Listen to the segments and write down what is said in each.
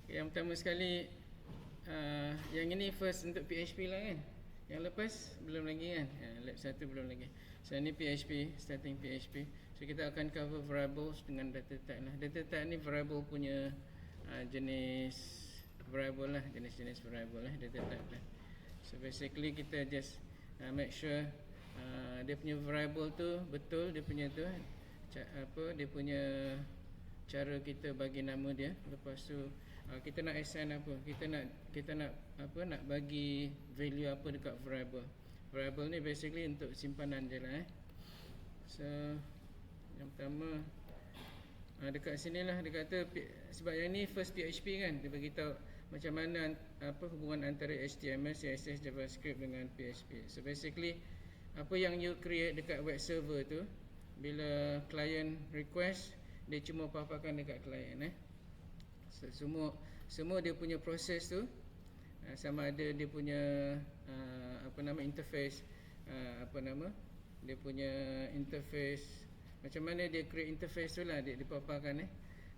Yang pertama sekali, yang ini first untuk PHP lah kan. Yang lepas belum lagi kan. Lab 1 belum lagi. So ini PHP, starting PHP. So kita akan cover variables dengan data type lah. Data type ni variable punya jenis variable lah, jenis-jenis variable lah, data type lah. So basically kita just make sure dia punya variable tu betul, dia punya tu dia punya cara kita bagi nama dia. Lepas tu kita nak assign apa, kita nak nak bagi value apa dekat variable. Variable ni basically untuk simpanan je lah So yang pertama dekat sini lah dia kata, sebab yang ni first PHP kan, dia beritahu macam mana hubungan antara HTML, CSS, JavaScript dengan PHP. So basically apa yang you create dekat web server tu, bila client request, dia cuma paparkan dekat client So semua dia punya proses tu, sama ada dia punya interface, dia punya interface, macam mana dia create interface tu lah, dia paparkan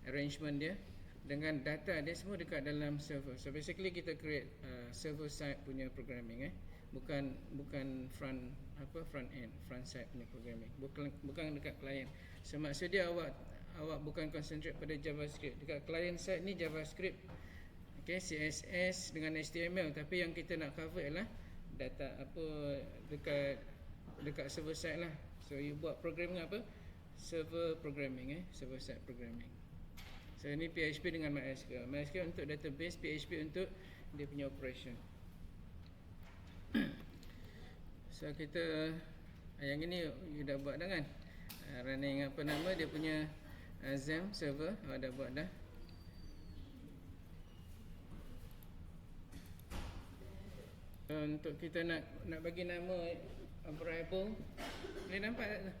arrangement dia dengan data dia semua dekat dalam server. So basically kita create server side punya programming bukan front end, front side punya programming, bukan dekat client. So maksud dia awak bukan concentrate pada JavaScript. Dekat client side ni JavaScript, CSS dengan HTML, tapi yang kita nak cover ialah data dekat server side lah. So you buat programming apa? Server programming, server side programming. So ini PHP dengan MySQL. MySQL untuk database, PHP untuk dia punya operation. So kita yang ini you dah buat dah kan? Running dia punya XAMPP server, dah buat dah. Untuk kita nak bagi nama variable, boleh nampak tak tu?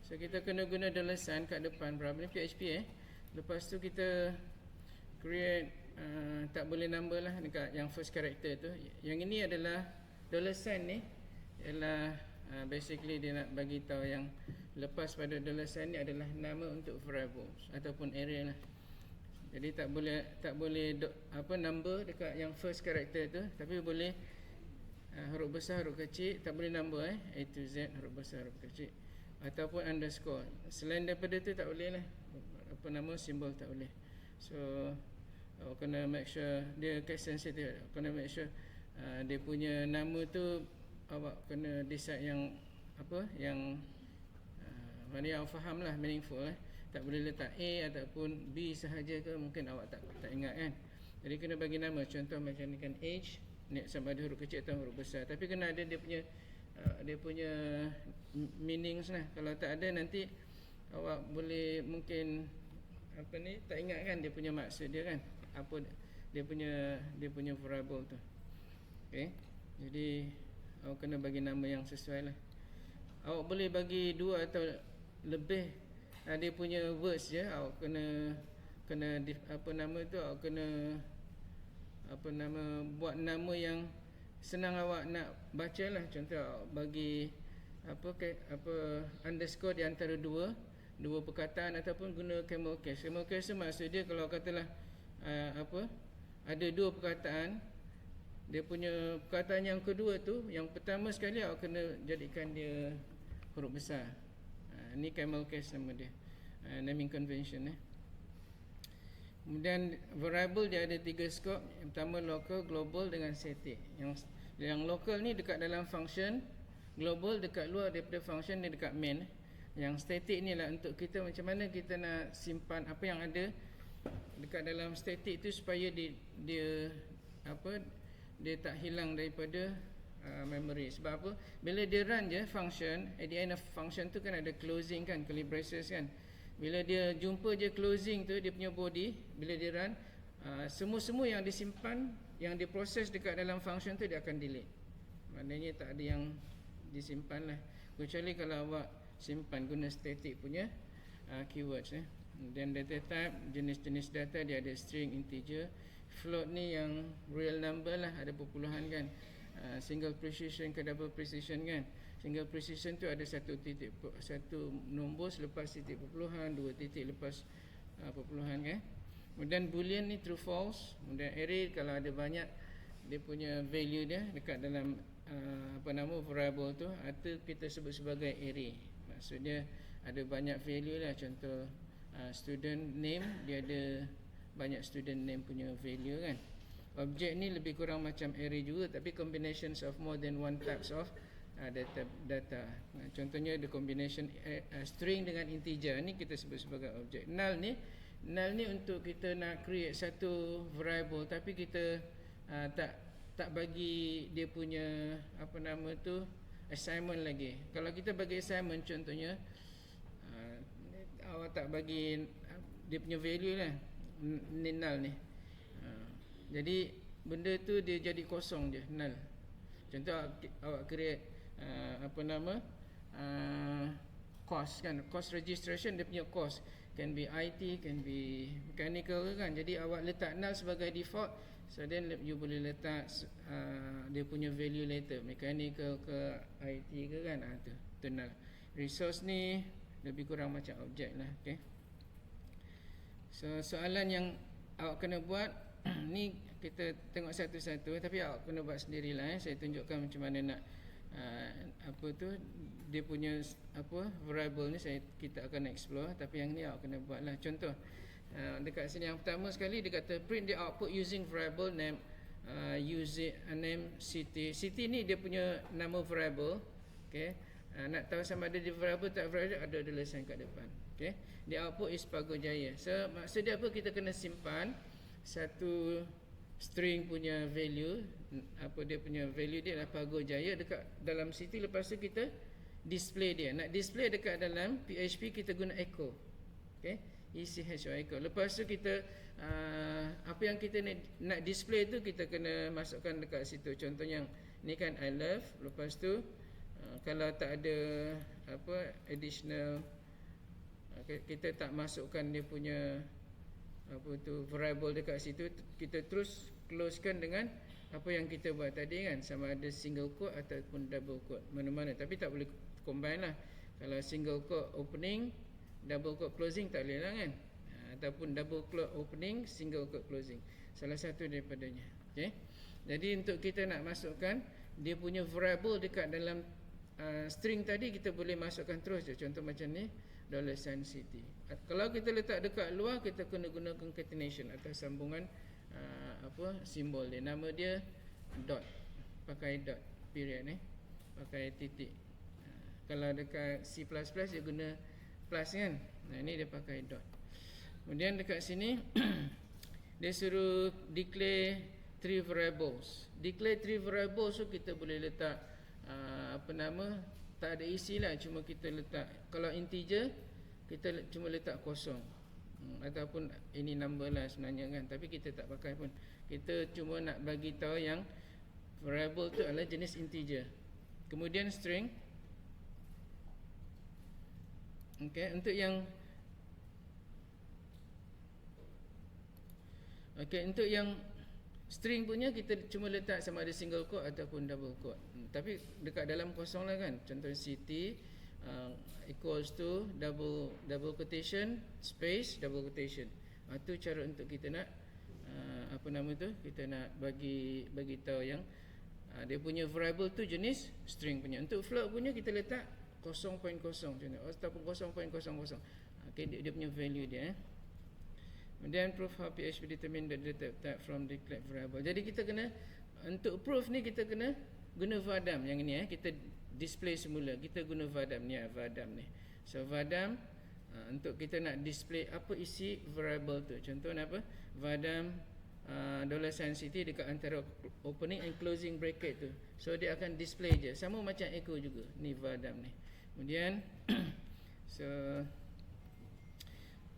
So kita kena guna $sign kat depan variable ni PHP Lepas tu kita create tak boleh number lah dekat yang first character tu. Yang ini adalah $sign ni ialah basically dia nak bagi tahu yang lepas pada $sign ni adalah nama untuk variables ataupun array lah. Jadi tak boleh number dekat yang first character tu, tapi boleh huruf besar, huruf kecil, tak boleh number A to Z, huruf besar, huruf kecil, ataupun underscore. Selain daripada tu tak boleh lah, simbol tak boleh. So kena make sure dia case sensitive, kena make sure dia punya nama tu awak kena decide yang mana yang faham lah, meaningful Tak boleh letak A ataupun B sahaja ke, mungkin awak tak ingat kan. Jadi kena bagi nama, contoh macam ni kan, age ni sama ada huruf kecil atau huruf besar, tapi kena ada dia punya meanings lah. Kalau tak ada nanti awak boleh mungkin tak ingat kan dia punya maksud dia kan, apa dia punya variable tu. Jadi awak kena bagi nama yang sesuai lah. Awak boleh bagi dua atau lebih dia punya words je. Awak kena awak kena buat nama yang senang awak nak baca lah. Contoh awak bagi underscore di antara dua perkataan, ataupun guna camel case. Camel case tu maksud dia kalau katalah ada dua perkataan, dia punya perkataan yang kedua tu, yang pertama sekali awak kena jadikan dia huruf besar. Ni camel case nama dia, naming convention. Kemudian variable dia ada 3 scope. Yang pertama local, global dengan static. Yang local ni dekat dalam function, global dekat luar daripada function, ni dekat main. Yang static ni lah untuk kita macam mana kita nak simpan apa yang ada dekat dalam static tu supaya dia tak hilang daripada memory. Sebab apa? Bila dia run je function, at the end of function tu kan ada closing kan, curly braces kan. Bila dia jumpa je closing tu, dia punya body, bila dia run, semua yang disimpan, yang diproses dekat dalam function tu, dia akan delete. Maknanya tak ada yang disimpan lah, kecuali kalau awak simpan guna static punya keywords. Dan data type, jenis-jenis data dia ada string, integer, float ni yang real number lah, ada perpuluhan kan. Single precision ke double precision kan. Single precision tu ada satu nombor selepas titik perpuluhan, dua titik lepas perpuluhan kan. Kemudian boolean ni true false. Kemudian array kalau ada banyak dia punya value dia dekat dalam variable tu, atau kita sebut sebagai array. Maksudnya ada banyak value lah. Contoh student name, dia ada banyak student name punya value kan. Objek ni lebih kurang macam array juga, tapi combinations of more than one types of data. Contohnya the combination string dengan integer ni kita sebut sebagai objek. Null ni untuk kita nak create satu variable, tapi kita tak bagi dia punya assignment lagi. Kalau kita bagi assignment, contohnya awak tak bagi dia punya value lah, ni null ni. Jadi benda tu dia jadi kosong je, null. Contoh awak create cost kan, cost registration, dia punya cost can be IT, can be mechanical kan. Jadi awak letak null sebagai default, so then you boleh letak dia punya value later, mechanical ke IT ke kan, tu null. Resource ni lebih kurang macam objek lah. Okay. So soalan yang awak kena buat ni kita tengok satu-satu, tapi awak kena buat sendirilah. Saya tunjukkan macam mana nak dia punya variable ni kita akan explore, tapi yang ni awak kena buat lah. Contoh dekat sini yang pertama sekali dia kata print the output using variable name name city. City ni dia punya nama variable. Okay. Nak tahu sama ada di variable tak variable, ada tulisan kat depan. Okay. The output is Pago Jaya. So maksud dia apa? Kita kena simpan satu string punya value, dia punya value dia adalah Pago Jaya dekat dalam city. Lepas tu kita display dia. Nak display dekat dalam PHP kita guna echo. Okay, ECHO echo. Lepas tu kita apa yang kita nak display tu kita kena masukkan dekat situ. Contohnya ni kan I love. Lepas tu kalau tak ada additional, kita tak masukkan dia punya variable dekat situ, kita terus closekan dengan apa yang kita buat tadi kan, sama ada single quote ataupun double quote, mana-mana. Tapi tak boleh combine lah. Kalau single quote opening, double quote closing tak boleh lah kan, ataupun double quote opening, single quote closing, salah satu daripadanya. Okay. Jadi untuk kita nak masukkan dia punya variable dekat dalam string tadi, kita boleh masukkan terus je. Contoh macam ni, $city. Kalau kita letak dekat luar, kita kena guna concatenation atau sambungan simbol dia. Nama dia dot, pakai dot, period pakai titik. Kalau dekat C++ dia guna plus kan. Ini dia pakai dot. Kemudian dekat sini dia suruh declare 3 variables. Declare 3 variables tu kita boleh letak tak ada isi lah, cuma kita letak, kalau integer kita cuma letak kosong, ataupun ini number lah sebenarnya kan, tapi kita tak pakai pun. Kita cuma nak bagi tahu yang variable tu adalah jenis integer. Kemudian string. Okay, untuk yang string punya kita cuma letak sama ada single quote ataupun double quote. Tapi dekat dalam kosong lah kan. Contoh city equals to double quotation space double quotation. Itu cara untuk kita nak kita nak bagi tahu yang dia punya variable tu jenis string punya. Untuk float punya kita letak 0.0 contohnya, ataupun 0.00. Okay, dia punya value dia. Kemudian proof how PHP determine the data type from declared variable. Jadi kita kena, untuk proof ni kita kena guna vadam yang ni kita display semula. Kita guna vadam ni, vadam ni. So vadam untuk kita nak display apa isi variable tu. Contohnya apa? Vadam $city dekat antara opening and closing bracket tu. So dia akan display je. Sama macam echo juga. Ni vadam ni. Kemudian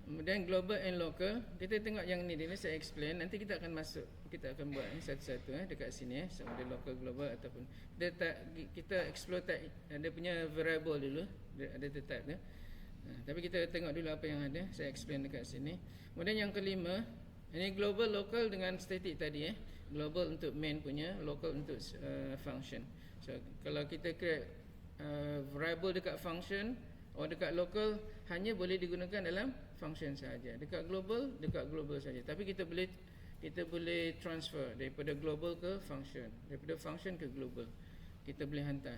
kemudian global and local. Kita tengok yang ni dulu, saya explain. Nanti kita akan masuk, kita akan buat satu-satu dekat sini sama ada local, global ataupun kita explore dia punya variable dulu, ada type dia. Tapi kita tengok dulu apa yang ada. Saya explain dekat sini. Kemudian yang kelima, ini global, local dengan static tadi Global untuk main punya, local untuk function. So kalau kita create variable dekat function, dekat local hanya boleh digunakan dalam function saja. Dekat global saja. Tapi kita boleh transfer daripada global ke function, daripada function ke global. Kita boleh hantar.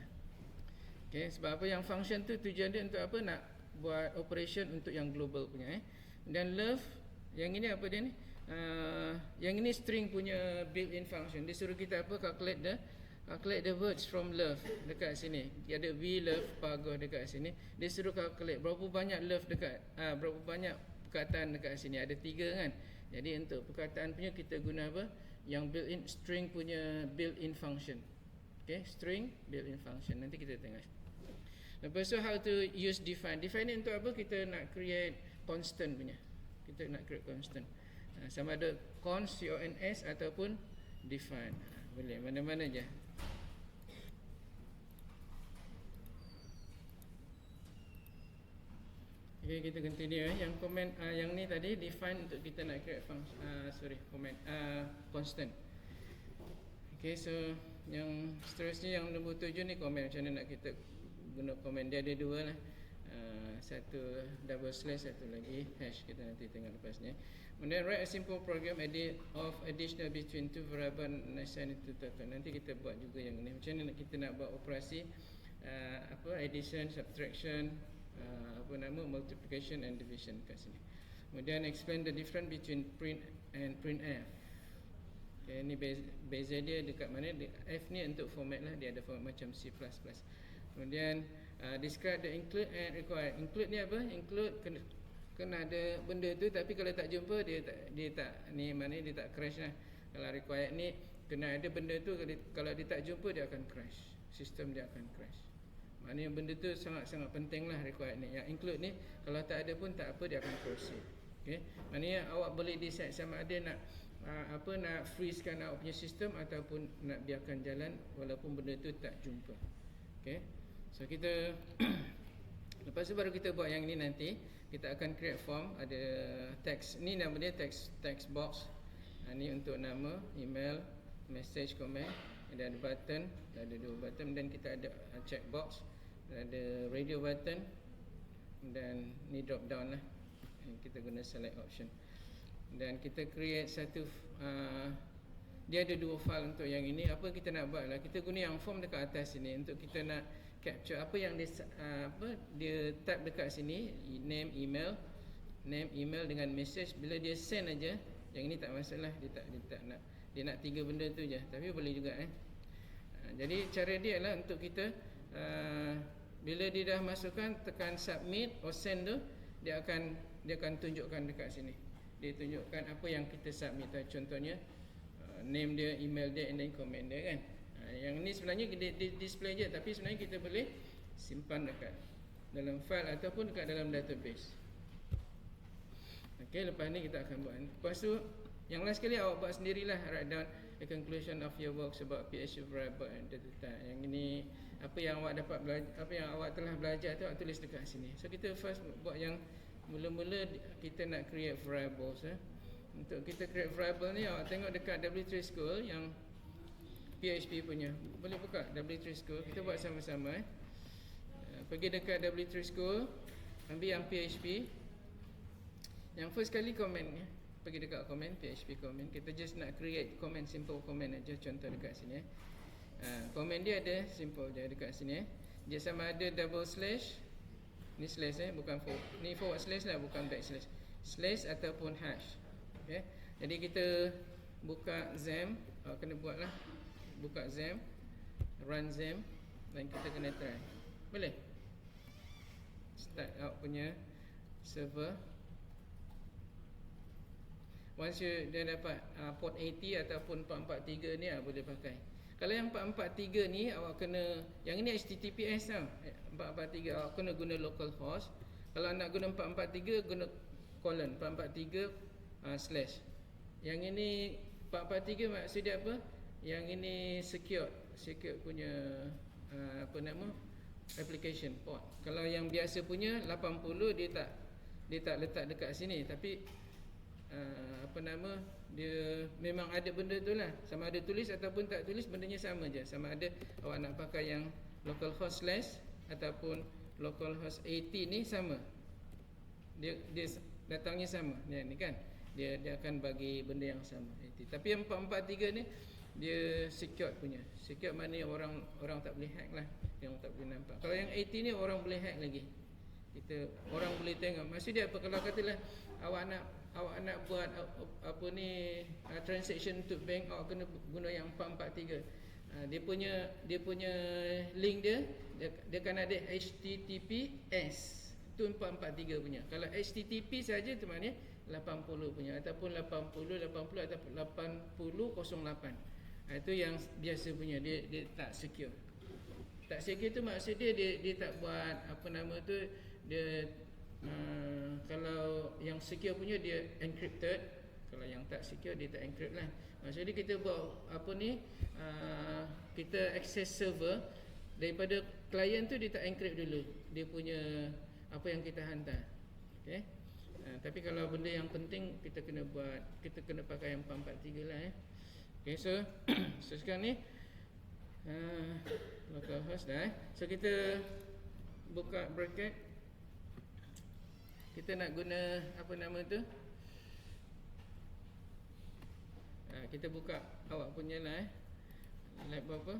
Okey, sebab apa yang function tu tujuan dia untuk apa? Nak buat operation untuk yang global punya Dan love, yang ini apa dia ni? Yang ini string punya built-in function. Dia suruh kita apa? Calculate the words from love dekat sini. Dia ada we love Pagoh dekat sini. Dia suruh calculate berapa banyak love berapa banyak perkataan dekat sini. Ada 3 kan. Jadi untuk perkataan punya kita guna apa? Yang built-in string punya built-in function. Okay, string built-in function. Nanti kita tengok. Lepas tu how to use define. Define ni untuk apa? Kita nak create constant punya. Kita nak create constant. Sama ada cons, C-O-N-S ataupun define. Boleh mana-mana je. Okay, kita continue. Yang comment yang ni tadi define untuk kita nak create function. Constant. Okay, so yang seterusnya yang nombor 7 ni comment. Macam mana nak kita guna comment. Dia ada 2 lah. Satu double slash, satu lagi hash. Kita nanti tengok lepas ni. Kemudian write a simple program of additional between two variable and assign it to total. Nanti kita buat juga yang ni. Macam mana kita nak buat operasi addition, subtraction, multiplication and division kat sini. Kemudian explain the difference between print and printf. Okay, ni beza dia dekat mana? F ni untuk format lah, dia ada format macam C++. Kemudian describe the include and require. Include ni apa? Include kena ada benda tu, tapi kalau tak jumpa dia tak crash lah. Kalau required ni kena ada benda tu, kalau dia tak jumpa dia akan crash. Sistem dia akan crash. Maknanya benda tu sangat-sangat penting lah required ni. Yang include ni kalau tak ada pun tak apa, dia akan proceed. Okay? Maknanya awak boleh decide sama ada nak nak freezekan awak punya sistem ataupun nak biarkan jalan walaupun benda tu tak jumpa. Okay? So kita lepas tu baru kita buat yang ni nanti. Kita akan create form, ada text. Ni nama dia text box. Ni untuk nama, email, message, comment. Ada button, ada 2 button, dan kita ada checkbox, ada radio button, dan ni drop down lah. Kita guna select option. Dan kita create satu dia ada 2 file untuk yang ini. Apa kita nak buat lah, kita guna yang form dekat atas sini untuk kita nak capture apa yang dia type dekat sini, name email dengan message. Bila dia send aja, yang ini tak masalah, dia nak 3 benda tu je, tapi boleh juga jadi cara dia lah untuk kita bila dia dah masukkan, tekan submit or send tu, dia akan tunjukkan dekat sini. Dia tunjukkan apa yang kita submit. Contohnya name dia, email dia, and then comment dia kan. Yang ni sebenarnya dia display je, tapi sebenarnya kita boleh simpan dekat dalam file ataupun dekat dalam database. Okey, lepas ni kita akan buat. Lepas tu yang last sekali awak buat sendirilah, write down the conclusion of your work about PHP variable and data. Yang ini apa yang awak dapat belajar, apa yang awak telah belajar tu awak tulis dekat sini. So kita first buat yang mula-mula kita nak create variables. Untuk kita create variable ni, awak tengok dekat W3 School yang PHP punya. Boleh buka W3 School, kita buat sama-sama. Pergi dekat W3 School, ambil yang PHP. Yang first kali comment ni, pergi dekat comment, PHP comment. Kita just nak create comment, simple comment aja. Contoh dekat sini. Comment dia ada simple je dekat sini. Dia sama ada double slash, ni slash bukan ni forward slash lah, bukan backslash. Slash ataupun hash. Okay. Jadi kita buka XAMPP, kena buat lah. Buka XAMPP, run XAMPP, dan kita kena try. Boleh? Start out punya server. Once dia dapat port 80 ataupun 443 ni boleh pakai. Kalau yang 443 ni awak kena, yang ini HTTPS tau. 443 awak kena guna localhost. Kalau nak guna 443 guna colon 443 slash. Yang ini 443 maksud dia apa? Yang ini secure punya application port. Kalau yang biasa punya 80 dia tak letak dekat sini, tapi dia memang ada benda tu lah. Sama ada tulis ataupun tak tulis, bendanya sama je. Sama ada awak nak pakai yang localhost slash ataupun localhost 80 ni sama. Dia datangnya sama. Ni kan. Dia akan bagi benda yang sama. 80. Tapi yang 443 ni dia secured punya. Secured maknanya orang tak boleh hack lah. Yang tak boleh nampak. Kalau yang 80 ni orang boleh hack lagi. Orang boleh tengok. Maksud dia apa? Kalau katalah awak nak buat apa ni transaction untuk bank, awak kena guna yang 443. Dia punya link dia kan ada HTTPS. Itu 443 punya. Kalau HTTP saja tu maknanya 80 punya, ataupun 80 ataupun 8008. Itu yang biasa punya. Dia tak secure. Tak secure tu maksud dia tak buat apa nama tu, dia kalau yang secure punya dia encrypted. Kalau yang tak secure dia tak encrypt lah. Maksudnya kita buat apa ni, kita access server daripada klien tu, dia tak encrypt dulu dia punya apa yang kita hantar. Okay. Tapi kalau benda yang penting kita kena pakai yang 443 lah. Okay, so sekarang ni localhost dah. So kita buka bracket. Kita nak guna apa nama tu, kita buka awak punya lah. Lab berapa,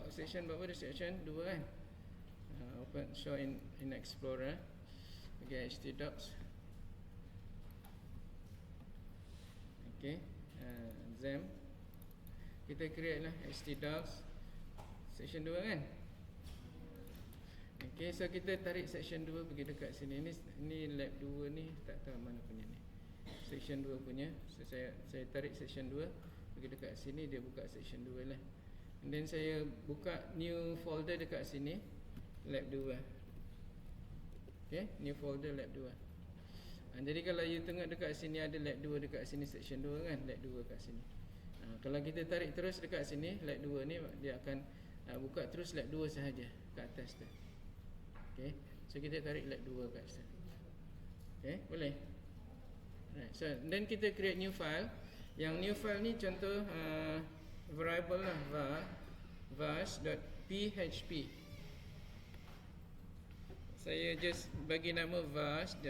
section berapa? Section 2 kan. Open show in Explorer. Okay, htdocs. Okay, XAMPP. Kita create lah htdocs section 2 kan. Okay, so kita tarik section 2 pergi dekat sini. Ni lab 2 ni, tak tahu mana punya ni. Section 2 punya. So saya tarik section 2 pergi dekat sini, dia buka section 2 lah. And then saya buka new folder dekat sini, lab 2. Okay, new folder lab 2. Jadi kalau you tengok dekat sini ada lab 2 dekat sini, section 2 kan, lab 2 kat sini. Kalau kita tarik terus dekat sini, lab 2 ni dia akan buka terus lab 2 sahaja kat atas tu. Okay, so kita tarik lab 2 kat situ. Okay, boleh. Right, so then kita create new file. Yang new file ni contoh variable lah, vars.php. Saya just bagi nama vars.php.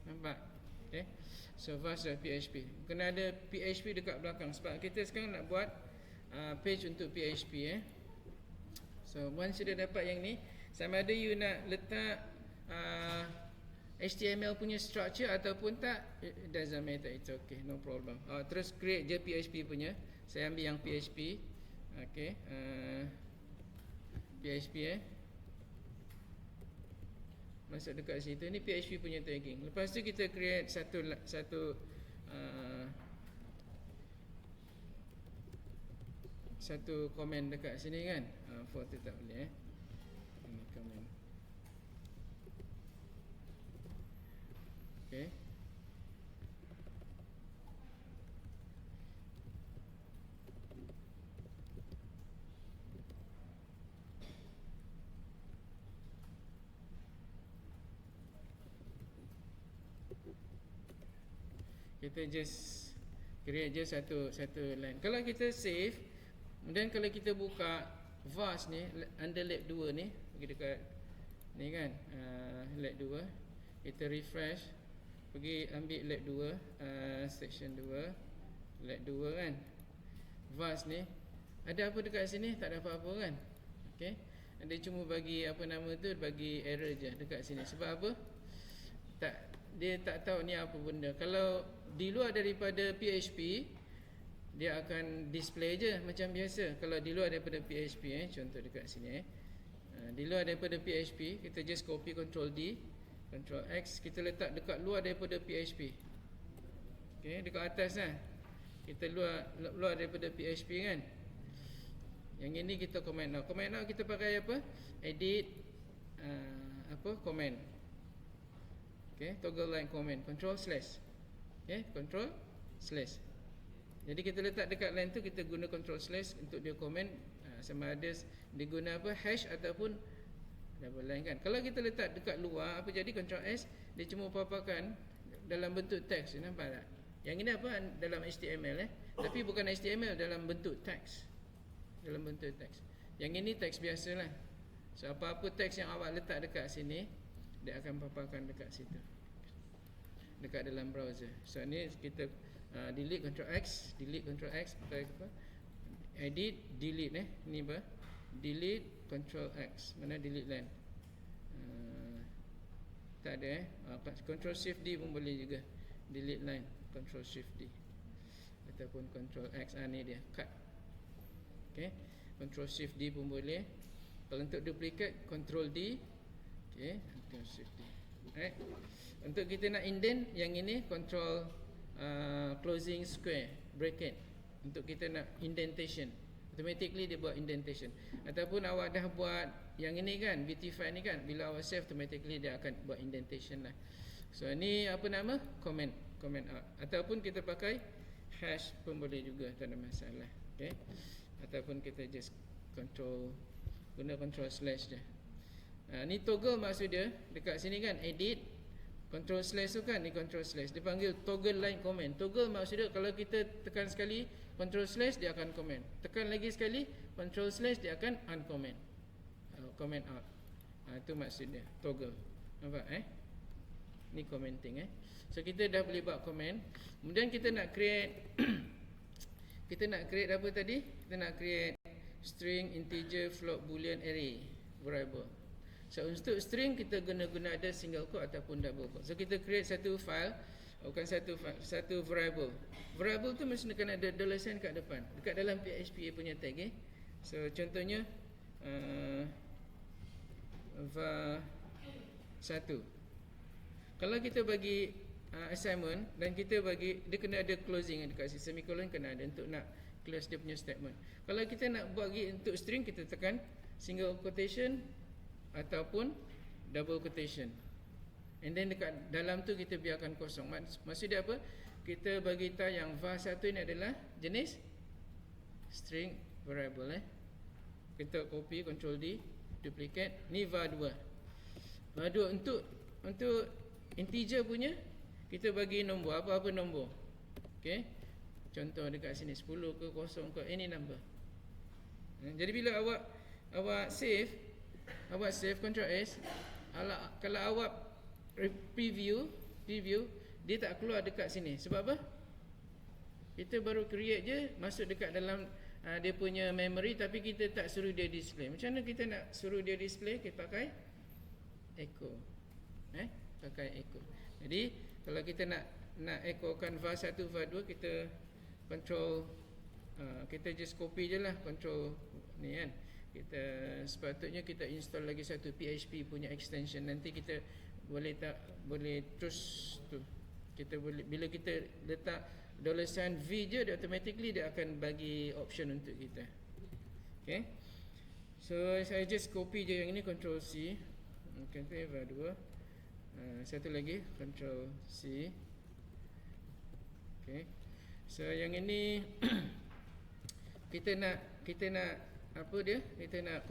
Nampak? Okay, so vars.php. Kena ada PHP dekat belakang sebab kita sekarang nak buat page untuk PHP. So once sudah dapat yang ni, sama ada you nak letak HTML punya structure ataupun tak, it doesn't matter, it's okay, no problem. Terus create je PHP punya. Saya ambil yang PHP. Okay, PHP masuk dekat situ. Ni PHP punya tagging. Lepas tu kita create satu komen dekat sini kan. For tu tak boleh ini komen. Okay, kita just create je satu line. Kalau kita save, dan kalau kita buka vars ni under lab 2 ni, pergi dekat ni kan, lab 2, kita refresh, pergi ambil lab 2, section 2, lab 2 kan, vars ni ada apa dekat sini? Tak ada apa-apa kan. Okay, dia cuma bagi apa nama tu, bagi error je dekat sini. Sebab apa? Dia tak tahu ni apa benda. Kalau di luar daripada PHP, dia akan display je macam biasa. Kalau di luar daripada PHP, contoh dekat sini, di luar daripada PHP, kita just copy Ctrl D, Ctrl X, kita letak dekat luar daripada PHP. Okay, dekat atas lah. Kita luar daripada PHP kan. Yang ini kita comment now. Comment now kita pakai apa? Edit comment. Okay, toggle line comment, Ctrl/. Okay, Ctrl/. Jadi kita letak dekat line tu, kita guna Ctrl/ untuk dia comment, sama ada dia guna apa, hash ataupun double line kan. Kalau kita letak dekat luar, apa jadi? Ctrl+S, dia cuma paparkan dalam bentuk teks, nampak tak? Yang ini apa? Dalam HTML tapi bukan HTML, dalam bentuk teks. Dalam bentuk teks. Yang ini teks biasalah. So apa-apa teks yang awak letak dekat sini, dia akan paparkan dekat situ, dekat dalam browser. So ni kita delete Ctrl X, pakai apa? Edit, delete ni apa? Delete Ctrl X. Mana delete line? Tak ada Ctrl Shift D pun boleh juga. Delete line, Ctrl Shift D ataupun Ctrl X. Ni dia, cut. Okey, Ctrl Shift D pun boleh. Kalau untuk duplicate, Ctrl D. Okey, Ctrl Shift D. Right. Untuk kita nak indent, yang ini Ctrl closing square bracket. Untuk kita nak indentation, automatically dia buat indentation. Ataupun awak dah buat yang ini kan, beautify ni kan, bila awak save, automatically dia akan buat indentation lah. So ni apa nama? Comment out. Ataupun kita pakai hash pun boleh juga, tak ada masalah. Okay. Ataupun kita just guna Ctrl slash je. Ni toggle maksud dia dekat sini kan, edit Ctrl slash tu kan, ni Ctrl slash dia panggil toggle line comment. Toggle maksud dia kalau kita tekan sekali Ctrl slash dia akan comment, tekan lagi sekali Ctrl slash dia akan uncomment, comment out. Itu maksud dia toggle. Nampak ni commenting So kita dah boleh buat comment. Kemudian kita nak create kita nak create apa tadi? Kita nak create string, integer, float, boolean, array, variable. So untuk string kita guna ada single quote ataupun double quote. So kita create satu file, bukan satu variable. Variable tu mesti kena ada $sign kat depan, dekat dalam PHP punya tag. So contohnya var1. Kalau kita bagi assignment dan kita bagi, dia kena ada closing dekat sini, semicolon kena ada untuk nak close dia punya statement. Kalau kita nak bagi untuk string, kita tekan single quotation ataupun double quotation. And then dekat dalam tu kita biarkan kosong. Maksud dia apa? Kita bagi tahu yang var1 ini adalah jenis string variable. Kita copy, Ctrl D, duplicate. Ni var2. var2 untuk integer punya, kita bagi nombor, apa-apa nombor. Okay. Contoh dekat sini 10 ke 0 ke any number. Jadi bila awak save Ctrl S, kalau awak preview dia tak keluar dekat sini. Sebab apa? Kita baru create je, masuk dekat dalam dia punya memory, tapi kita tak suruh dia display. Macam mana kita nak suruh dia display? Kita pakai echo. Pakai echo. Jadi kalau kita nak echokan var1, var2, kita control kita just copy je lah, control ni kan. Kita sepatutnya kita install lagi satu PHP punya extension. Nanti kita boleh terus tu. Kita boleh, bila kita letak $sign V je, dia automatically dia akan bagi option untuk kita. Okay. So saya just copy je yang ini, Ctrl C. Okay, var2. Satu lagi Ctrl C. Okay. So yang ini kita nak apa dia? Kita nak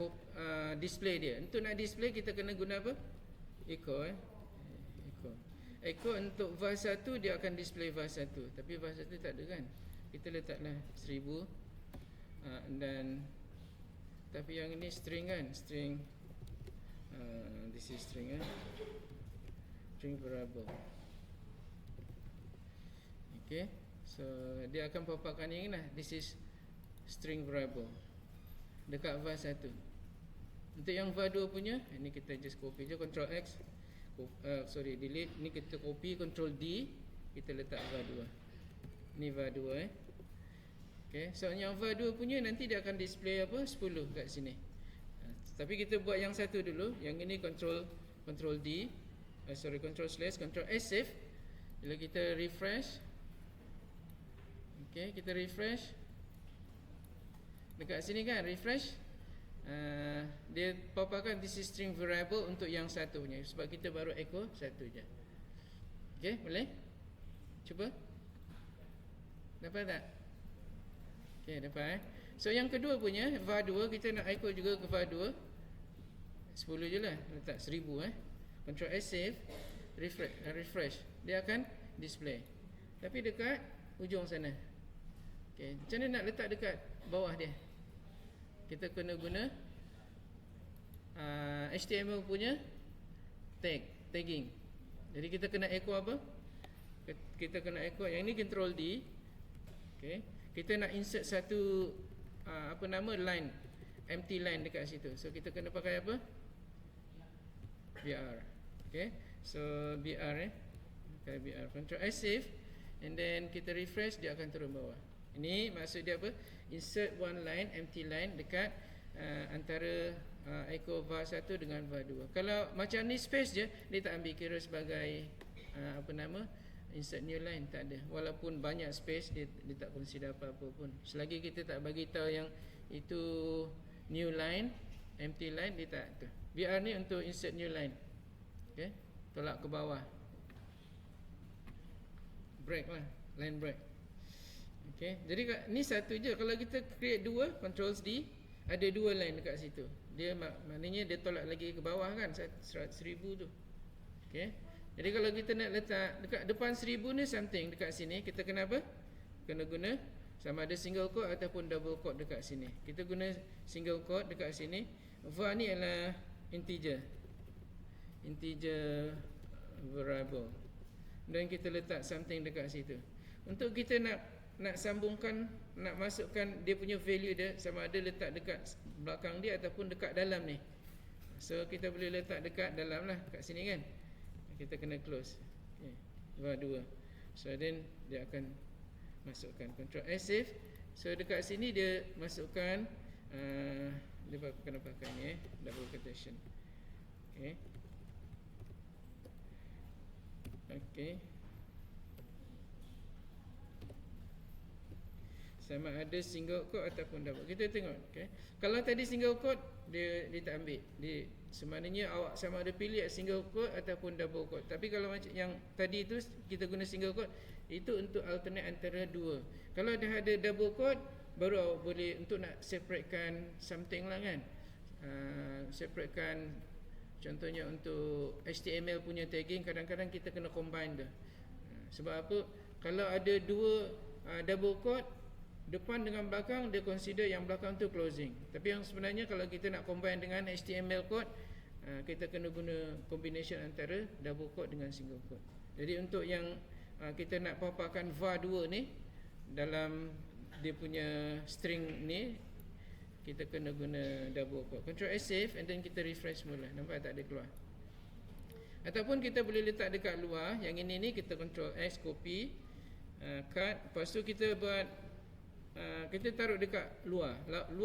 display dia. Untuk nak display kita kena guna apa? Echo. Echo untuk var1 dia akan display var1, tapi var1 tak ada kan. Kita letaklah 1000 dan tapi yang ini string kan, string this is string string variable. Okay. So dia akan paparkan yang ini lah, this is string variable dekat var1. Untuk yang var2 punya, ini kita just copy je, Ctrl X, delete. Ni kita copy, Ctrl D, kita letak var2. Ni var2 Okay, so yang var2 punya nanti dia akan display apa? 10 kat sini. Tapi kita buat yang satu dulu. Yang ini Ctrl D, Ctrl slash, Ctrl S save. Bila kita refresh, okay, kita refresh dekat sini kan, refresh, dia paparkan this is string variable untuk yang satunya, sebab kita baru echo satu je. Okay, boleh? Cuba. Dapat tak? Okay, dapat So yang kedua punya var2, kita nak echo juga ke var2, 10 je lah, letak 1000 Ctrl S save, refresh, dia akan display. tapi dekat ujung sana. Okey, macam mana nak letak dekat bawah dia? Kita kena guna HTML punya tagging. Jadi kita kena echo apa? Kita kena echo yang ni control D. Okey, kita nak insert satu line, empty line dekat situ. So kita kena pakai apa? BR. Okay, so BR pakai BR, Control S save, and then kita refresh, dia akan turun bawah. Ini maksud dia apa? Insert one line, empty line dekat antara echo var 1 dengan var 2. Kalau macam ni space je, dia tak ambil kira sebagai insert new line, tak ada. Walaupun banyak space, dia tak consider apa-apa pun. Selagi kita tak bagi tahu yang itu new line, empty line, dia tak tu. BR ni untuk insert new line. Okay, tolak ke bawah, break lah, line break. Okay, jadi ni satu je. Kalau kita create dua, Control D, ada dua line dekat situ. Dia maknanya dia tolak lagi ke bawah kan, 100,000 tu. Okay, jadi kalau kita nak letak dekat depan 1000 ni something dekat sini, kita kena apa? Kena guna sama ada single quote ataupun double quote dekat sini. Kita guna single quote dekat sini. Var ni adalah integer variable, dan kita letak something dekat situ. Untuk kita nak sambungkan, nak masukkan dia punya value dia, sama ada letak dekat belakang dia ataupun dekat dalam ni. So kita boleh letak dekat dalam lah, kat sini kan. Kita kena close. Okay, var 2. So then dia akan masukkan, Control S save. So dekat sini dia masukkan dia kena pakai ni double quotation. Okay, okay, sama ada single quote ataupun double. Kita tengok. Okay, kalau tadi single quote, dia tak ambil. Dia sebenarnya awak sama ada pilih single quote ataupun double quote. Tapi kalau macam yang tadi tu kita guna single quote, itu untuk alternate antara dua. Kalau dah ada double quote, baru awak boleh untuk nak separatekan something lah kan. Separatekan, contohnya untuk HTML punya tagging, kadang-kadang kita kena combine dah. Sebab apa? Kalau ada dua double quote, depan dengan belakang, dia consider yang belakang tu closing. Tapi yang sebenarnya kalau kita nak combine dengan HTML code, kita kena guna combination antara double quote dengan single quote. Jadi untuk yang kita nak paparkan var 2 ni dalam dia punya string ni, kita kena guna double quote. Control S save, and then kita refresh mula. Nampak tak ada keluar? Ataupun kita boleh letak dekat luar. Yang ini ni kita Control X, copy, cut. Lepas tu kita buat, kita taruh dekat luar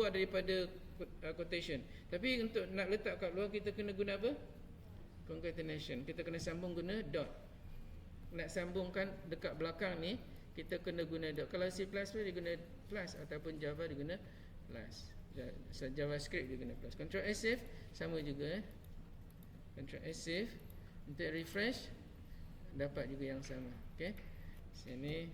daripada quotation. Tapi untuk nak letak kat luar, kita kena guna apa? Concatenation. Kita kena sambung guna dot. Nak sambungkan dekat belakang ni, kita kena guna dot. Kalau C++ dia guna plus, ataupun Java dia guna plus. JavaScript dia guna plus. Control S save, sama juga. Control S save, untuk refresh, dapat juga yang sama. Okay, sini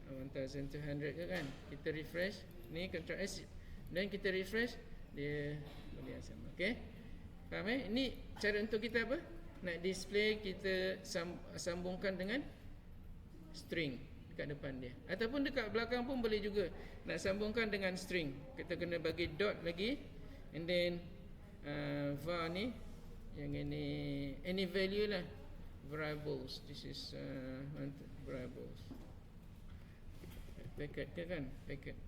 1200 ke kan. Kita refresh, ni Control S, dan kita refresh, dia boleh yang sama. Okay, faham Ini cara untuk kita apa? Nak display, kita sambungkan dengan string dekat depan dia, ataupun dekat belakang pun boleh juga. Nak sambungkan dengan string, kita kena bagi dot lagi, and then var ni, yang ini any value lah, variables. This is variables. Packet ke kan? Packet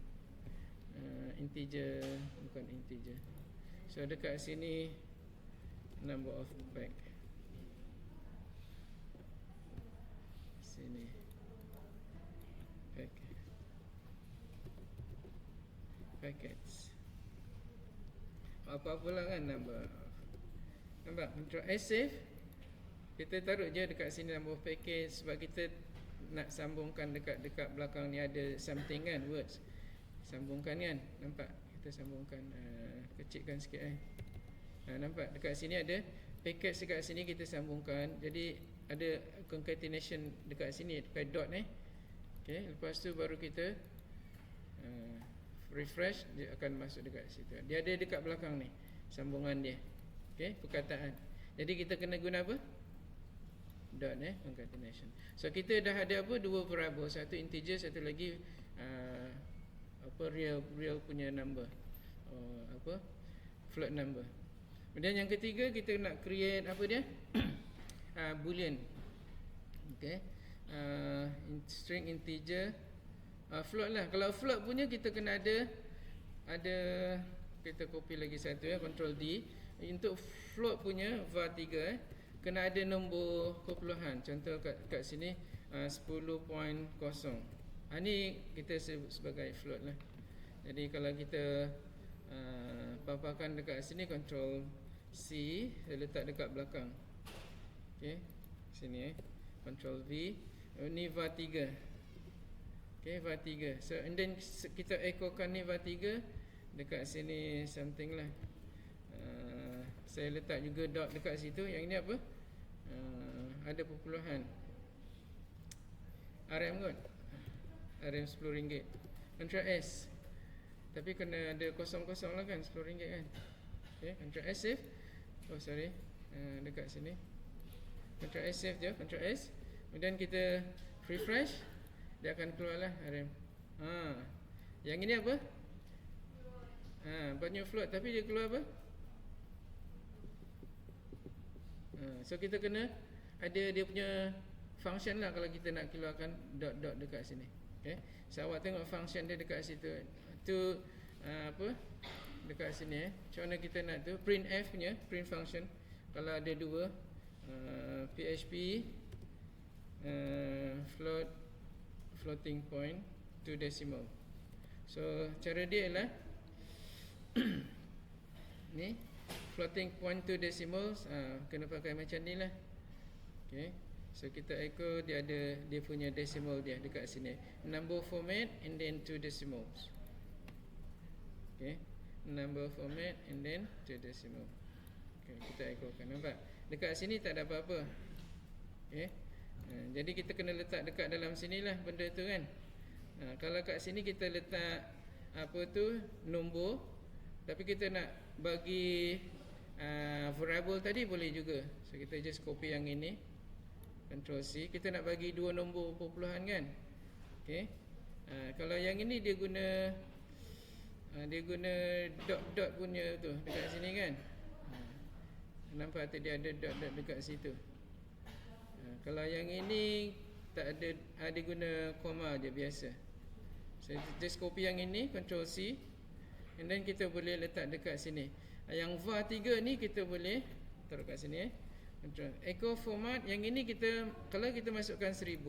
integer, bukan integer. So dekat sini number of pack, sini packets, apa-apalah kan number. Nampak? Control S save, kita taruh je dekat sini number of packets, sebab kita nak sambungkan dekat belakang ni ada something kan, words. Sambungkan kan, nampak? Kita sambungkan, kecilkan sikit nampak? Dekat sini ada packets, dekat sini kita sambungkan. Jadi ada concatenation dekat sini, dekat dot ni. Okay, lepas tu baru kita refresh, dia akan masuk dekat situ. Dia ada dekat belakang ni sambungan dia. Okay, perkataan. Jadi kita kena guna apa? dot concatenation. So kita dah ada apa, dua variable, satu integer, satu lagi real punya number, float number. Kemudian yang ketiga, kita nak create apa dia boolean. Okay, string integer, float lah. Kalau float punya kita kena ada kita copy lagi satu control D. Untuk float punya var3 kena ada nombor perpuluhan. Contoh kat sini 10.0. Ni kita sebut sebagai float lah. Jadi kalau kita paparkan dekat sini, control C, saya letak dekat belakang. Okay, sini control V. Ni var3. Okay, var3. So and then kita echokan ni var3 dekat sini something lah. Saya letak juga dot dekat situ. Yang ini apa? Ada perpuluhan. RM kot. RM RM10. Ctrl S. Tapi kena ada kosong-kosong lah kan, RM10 kan. Okay, Ctrl S save. Oh sorry, dekat sini Ctrl S save je, Ctrl S. Kemudian kita refresh, dia akan keluar lah RM. Yang ini apa? Banyak float, tapi dia keluar apa? So kita kena ada dia punya function lah kalau kita nak keluarkan dot-dot dekat sini. Okay, so awak tengok function dia dekat situ. Tu apa? Dekat sini macam mana kita nak tu printf punya print function. Kalau ada dua PHP floating point to decimal. So cara dia ialah ni floating point to decimals, kena pakai macam ni lah. Okay, so kita echo, dia ada dia punya decimal dia dekat sini, number format and then to decimals. Okay, number format and then to decimal. Okay, kita echokan, nampak dekat sini tak ada apa-apa. Okay, jadi kita kena letak dekat dalam sini lah benda tu kan. Kalau kat sini kita letak apa tu nombor, tapi kita nak bagi variable tadi boleh juga. So kita just copy yang ini, Ctrl C. Kita nak bagi dua nombor perpuluhan kan. Okay, kalau yang ini dia guna dot-dot punya tu dekat sini kan. Nampak tak dia ada dot-dot dekat situ. Kalau yang ini tak ada, dia guna koma je biasa. So just copy yang ini, Ctrl C, and then kita boleh letak dekat sini. Yang var3 ni kita boleh taruh kat sini Control echo format. Yang ini kita, kalau kita masukkan 1000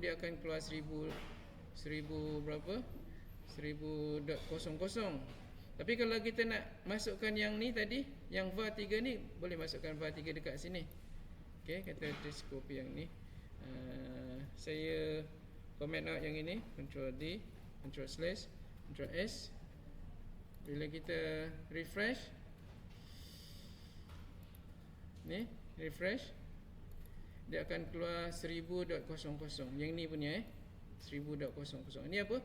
dia akan keluar 1000 berapa? 1000.00. Tapi kalau kita nak masukkan yang ni tadi, yang var3 ni, boleh masukkan var3 dekat sini. Okay, kita just copy yang ni. Saya comment out yang ini, Ctrl D, Ctrl slash, Ctrl S. Bila kita refresh ni, refresh, dia akan keluar 1000.00. Yang ni punya 1000.00. Ini apa?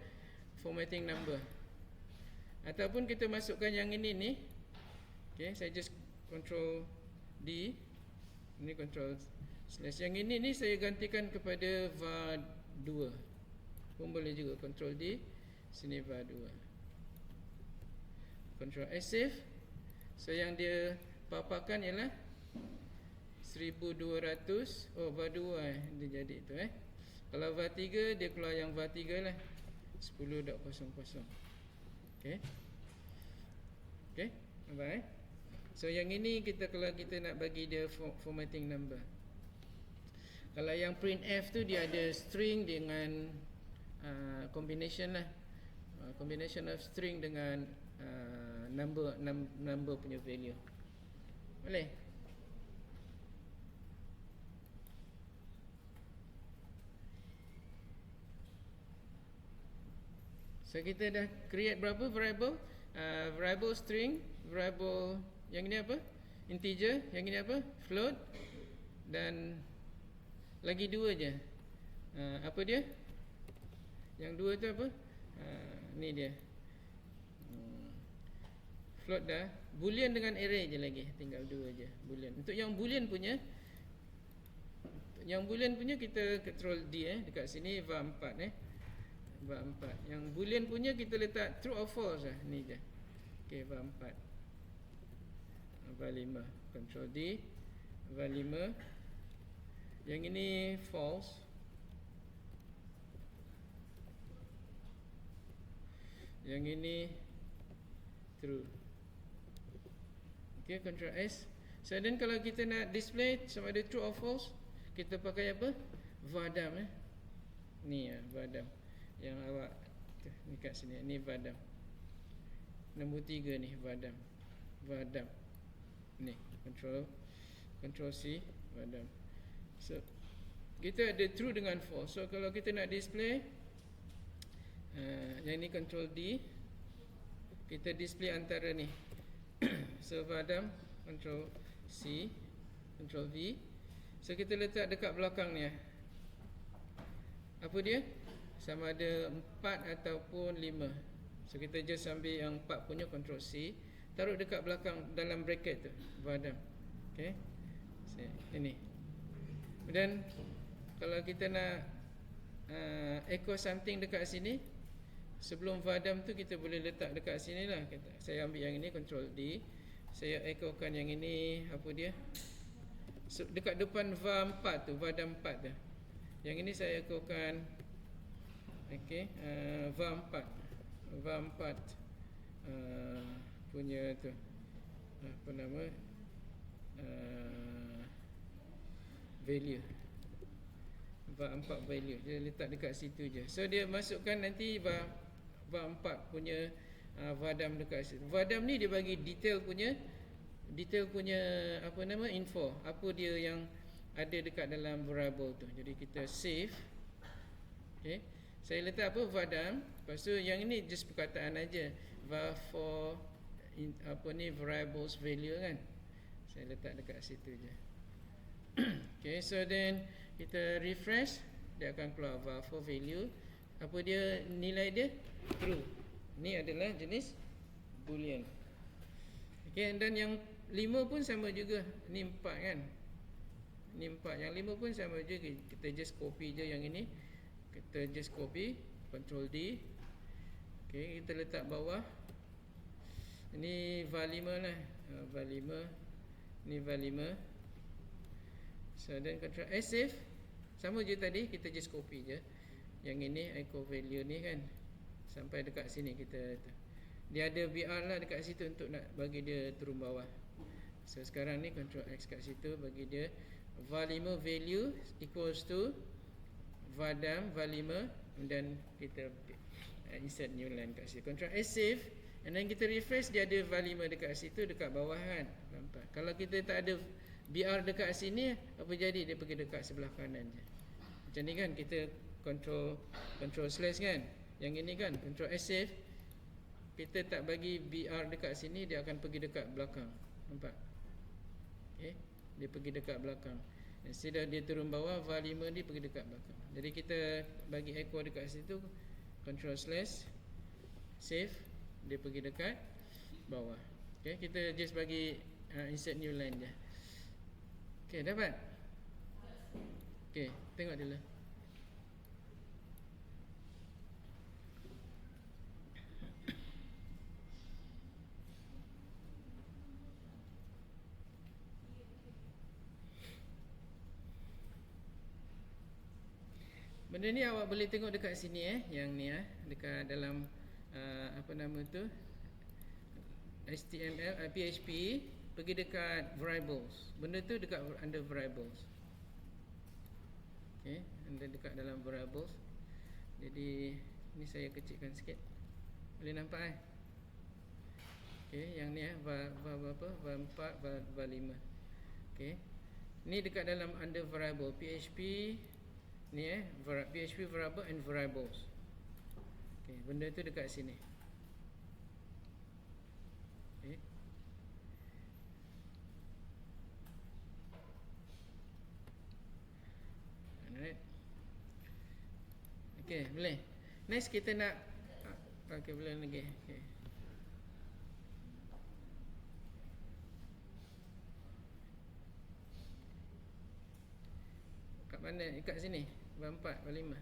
Formatting number. Ataupun kita masukkan yang ini ni. Okay, saya just Ctrl D, ini Ctrl slash. Yang ini ni saya gantikan kepada var2 pun boleh juga. Ctrl D, sini var2, Ctrl S save. So yang dia paparkan ialah 1200. Oh, var2 dia jadi tu Kalau var3 dia keluar yang var3 lah, 10.00. Okay, okay, nampak So yang ini kita, kalau kita nak bagi dia formatting number. Kalau yang printf tu dia ada string dengan combination lah, combination of string dengan number punya value. Boleh? So kita dah create berapa variable? Variable string, variable yang ini apa? Integer, yang ini apa? Float. Dan lagi dua je. Apa dia? Yang dua tu apa? Ni dia. Float dah. Boolean dengan array je lagi. Tinggal dua je. Boolean. Untuk yang boolean punya, Yang boolean punya kita control D dekat sini var 4 var 4. Yang boolean punya kita letak true or false lah, ni je. Okey, var 4. var 5, control D, var 5. Yang ini false. Yang ini true. Okey, control S. So then kalau kita nak display sama ada true or false, kita pakai apa? Var-dam Ni var-dam. Yang awak ni kat sini, ni var-dam. Nombor 3 ni var-dam. Var-dam. Ni control C, var-dam. So kita ada true dengan false. So kalau kita nak display yang ni control D, kita display antara ni. So var-dam, control C, control V. So kita letak dekat belakang ni apa dia? Sama ada 4 ataupun 5. So kita just ambil yang 4 punya, control C, taruh dekat belakang dalam bracket tu, var-dam. Okay, ini. Dan kalau kita nak echo something dekat sini, sebelum var-dam tu kita boleh letak dekat sini lah. Saya ambil yang ini, control D, saya echokan yang ini, apa dia, dekat depan var 4 tu, var-dam 4 tu. Yang ini saya echokan, okey, var 4 punya tu, apa nama, value, var 4 value. Dia letak dekat situ je. So dia masukkan nanti var 4 punya var-dam dekat situ. Var-dam ni dia bagi detail punya apa nama, info, apa dia yang ada dekat dalam variable tu. Jadi kita save. Okey, saya letak apa, var-dam. Lepas tu yang ini just perkataan aja, var for apa ni, variables value kan. Saya letak dekat situ je. Okay, so then kita refresh, dia akan keluar var for value. Apa dia, nilai dia? True. Ni adalah jenis boolean. Okay, dan yang 5 pun sama juga. Ni 4 kan. Ni 4. Yang 5 pun sama juga. Kita just copy je yang ini. Kita just copy, control D. Okay, kita letak bawah. Ini var 5 lah, var 5. Ni var 5. So then control S, save. Sama je tadi, kita just copy je. Yang ini echo value ni kan, sampai dekat sini kita, dia ada BR lah dekat situ untuk nak bagi dia turun bawah. So sekarang ni control X kat situ, bagi dia var 5 value equals to var-dam var 5, dan kita insert new line kat situ. Control S, save. And then kita refresh, dia ada var 5 dekat situ, dekat bawah kan. Nampak? Kalau kita tak ada BR dekat sini, apa jadi? Dia pergi dekat sebelah kanan je. Macam ni kan, kita control slash kan. Yang ini kan, control S, save. Kita tak bagi BR dekat sini, dia akan pergi dekat belakang. Nampak? Okay, dia pergi dekat belakang. Instead dia turun bawah, var 5 dia pergi dekat belakang. Jadi kita bagi echo dekat situ, control slash, save, dia pergi dekat bawah. Okay, kita just bagi insert new line je. Okay, dapat? Okay, tengok dulu. Benda ni awak boleh tengok dekat sini yang ni dekat dalam apa nama tu, HTML, PHP, pergi dekat variables. Benda tu dekat under variables. Okey, under dekat dalam variables. Jadi ni saya kecilkan sikit. Boleh nampak Okey, yang ni var berapa? var 4, var 5. Okey. Ni dekat dalam under variable PHP ni PHP variable and variables. Okey, benda tu dekat sini. Okey. Alright. Okey, boleh. Next kita nak okey, boleh lagi. Okey. Kat Mana? Dekat sini. var 4, var 5.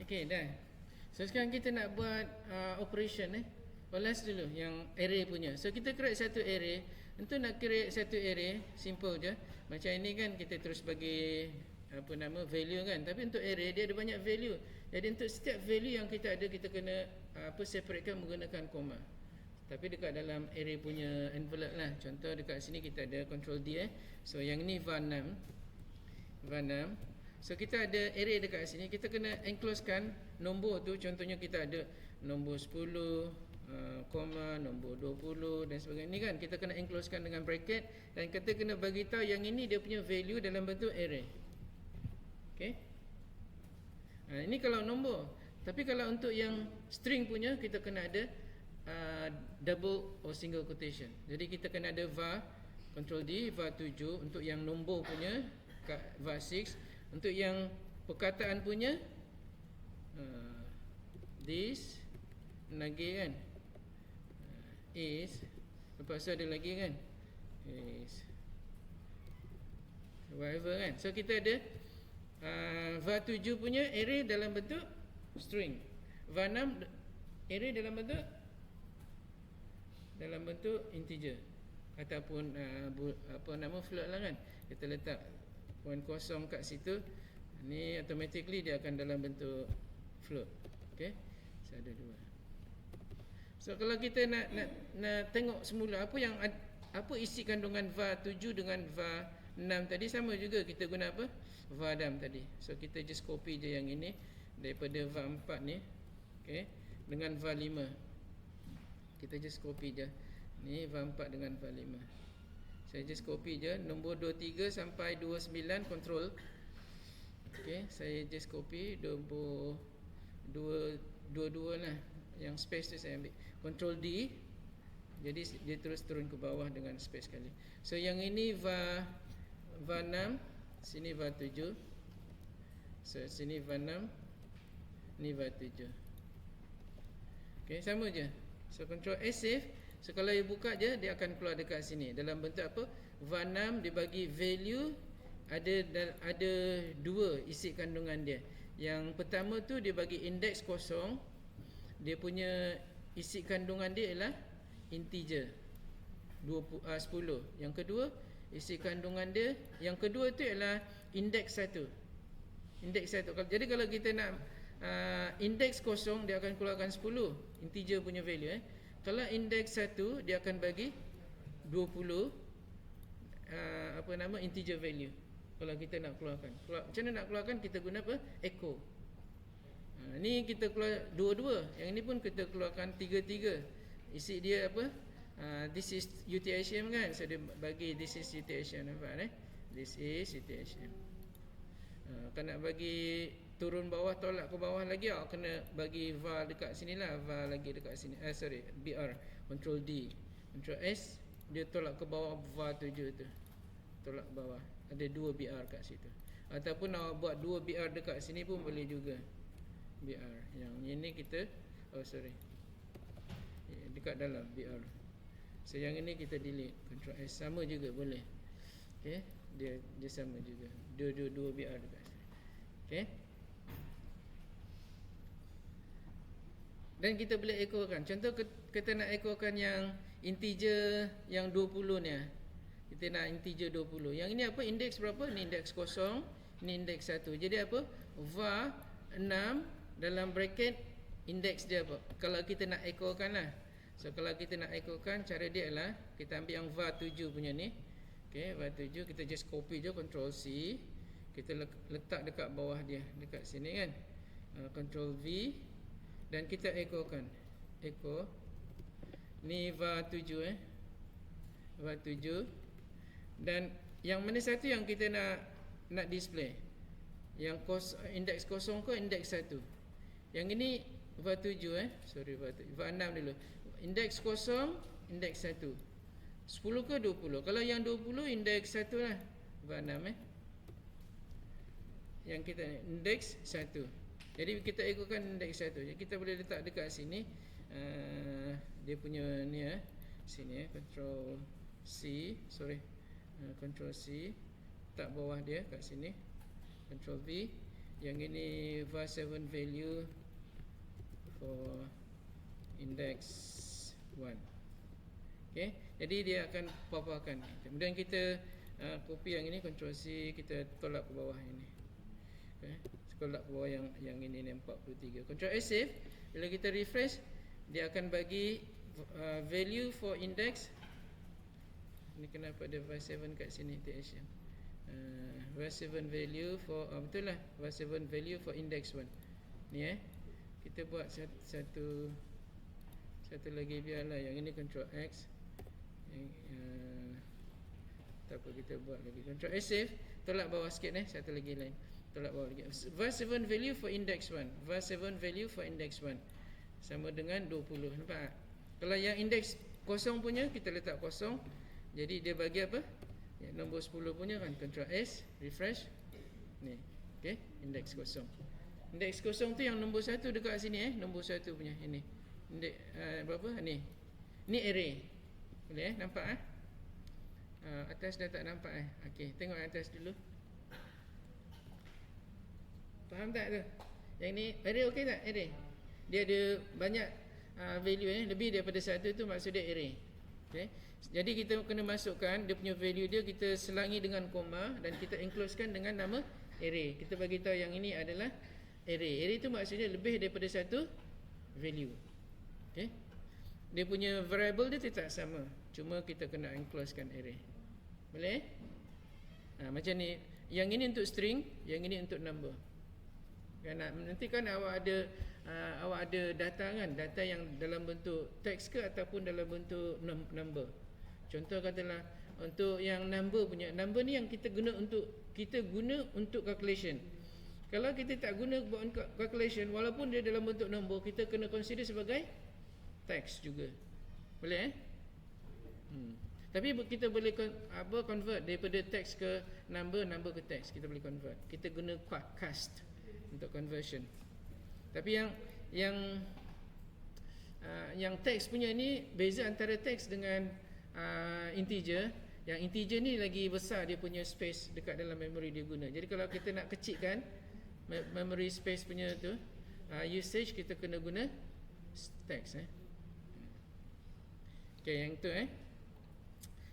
Okey, dah. So sekarang kita nak buat operation balas dulu yang array punya. So kita create satu array. Untuk nak create satu array, simple je. Macam ini kan kita terus bagi apa nama value kan. Tapi untuk array dia ada banyak value. Jadi untuk setiap value yang kita ada, kita kena separatekan menggunakan koma. Tapi dekat dalam array punya envelope lah. Contoh dekat sini kita ada control D So yang ni var 6. Var 6. So kita ada array dekat sini, kita kena enclosekan nombor tu. Contohnya kita ada nombor 10, koma, nombor 20 dan sebagainya. Ni kan kita kena enclosekan dengan bracket. Dan kita kena bagi tahu yang ini dia punya value dalam bentuk array. Okay. Ini kalau nombor. Tapi kalau untuk yang string punya, kita kena ada double or single quotation. Jadi kita kena ada var, control D, var 7 untuk yang nombor punya, var 6. Untuk yang perkataan punya, this lagi kan, is, lepas tu ada lagi kan, is, whatever kan. So kita ada var 7 punya array dalam bentuk string, var 6 array dalam bentuk integer ataupun apa nama float lah kan. Kita letak point kosong kat situ, ni automatically dia akan dalam bentuk float. Okay, so ada dua. So kalau kita nak tengok semula apa isi kandungan var 7 dengan var 6 tadi, sama juga kita guna apa, var dam tadi. So kita just copy je yang ini daripada var 4 ni, okay, dengan var 5. Kita just copy je ni var 4 dengan var 5. Saya just copy je nombor 23 sampai 29 control. Okay, saya just copy nombor 22 lah. Yang space tu saya ambil control D. Jadi dia terus turun ke bawah dengan space sekali. So yang ini var 6, sini var 7. So sini var 6, ni var 7. Okay, sama je. So control S save. So kalau you buka je, dia akan keluar dekat sini dalam bentuk apa, var 6 dia bagi value, ada dua isi kandungan dia. Yang pertama tu dia bagi indeks kosong, dia punya isi kandungan dia ialah integer 10. Yang kedua isi kandungan dia, yang kedua tu ialah indeks 1. Indeks 1. Jadi kalau kita nak indeks kosong, dia akan keluarkan 10 integer punya value. Kalau indeks 1, dia akan bagi 20 integer value. Kalau kita nak keluarkan, macam mana nak keluarkan? Kita guna apa? Echo. Ni kita keluar dua-dua. Yang ni pun kita keluarkan tiga-tiga. Isi dia apa? This is UTHM kan. So dia bagi this is UTHM, nampak This is UTHM. Kalau nak bagi turun bawah, tolak ke bawah lagi, kena bagi var dekat sini lah, var lagi dekat sini. BR, control D, control S, dia tolak ke bawah var 7 tu, tolak ke bawah. Ada 2 BR kat situ. Ataupun nak buat 2 BR dekat sini pun boleh juga. BR yang ini kita dekat dalam BR. So yang ini kita delete, control S, sama juga boleh. Okay, dia sama juga, dua BR dekat sini. Okay, dan kita boleh echokan. Contoh kita nak echokan yang integer yang 20 ni. Kita nak integer 20. Yang ini apa? Indeks berapa? Ni indeks kosong, ni indeks 1. Jadi apa? var 6 dalam bracket indeks dia apa? Kalau kita nak echokan lah. So kalau kita nak echokan, cara dia adalah kita ambil yang var7 punya ni. Okey, var7 kita just copy je, Ctrl C. Kita letak dekat bawah dia, dekat sini kan. Ctrl V dan kita echokan. Echo ni var7 var7. Dan yang mana satu yang kita nak display? Yang indeks 0 ke indeks 1? Yang ini var7 sorry, var6 dulu. Indeks 0, indeks 1. 10 ke 20? Kalau yang 20 indeks 1 lah. var6 Yang kita indeks 1. Jadi kita echokan indeks 1. Jadi kita boleh letak dekat sini dia punya ni sini Ctrl C, sorry. Ctrl C, letak bawah dia kat sini. Ctrl V. Yang ini var7 value for index 1. Okay, jadi dia akan paparkan. Kemudian kita copy yang ini, Ctrl C, kita tolak ke bawah ini. Okay, tolak ke bawah yang ini 43. Ctrl S save. Bila kita refresh, dia akan bagi value for index. Ini kenapa ada var7 kat sini TH. var7 value for betul lah, var7 value for index 1. Ni kita buat satu lagi biarlah, yang ini Ctrl X. Tak apa, kita buat lagi Ctrl S save, tolak bawah sikit satu lagi lain. Tolak bawah lagi. var7 value for index 1. var7 value for index 1 sama dengan 20. Nampak tak? Kalau yang indeks 0 punya kita letak 0. Jadi dia bagi apa? Ya, nombor 10 punya kan, Ctrl S, refresh. Ni. Okey, indeks 0. Indeks 0 tu yang nombor 1 dekat sini nombor 1 punya ini. Indeks berapa? Ni. Ni array. Boleh nampak atas dah tak nampak Okey, tengok atas dulu. Faham tak tu? Yang ni array okey tak? Array. Dia ada banyak value lebih daripada satu tu, maksud dia array. Okey. Jadi kita kena masukkan dia punya value dia, kita selangi dengan koma dan kita enclosekan dengan nama array. Kita bagi tahu yang ini adalah array. Array tu maksudnya lebih daripada satu value. Okey. Dia punya variable dia tetap sama, cuma kita kena enclosekan array. Boleh? Macam ni. Yang ini untuk string, yang ini untuk number. Kan nanti kan awak ada data kan, data yang dalam bentuk teks ke ataupun dalam bentuk number. Contoh katalah untuk yang number punya, number ni yang kita guna untuk calculation. Kalau kita tak guna buat calculation, walaupun dia dalam bentuk nombor, kita kena consider sebagai teks juga. Boleh Tapi kita boleh convert daripada teks ke number, number ke teks. Kita boleh convert. Kita guna cast untuk conversion. Tapi yang teks punya ni beza antara teks dengan integer. Yang integer ni lagi besar dia punya space dekat dalam memory dia guna. Jadi kalau kita nak kecilkan memory space punya tu usage, kita kena guna teks Okey, yang tu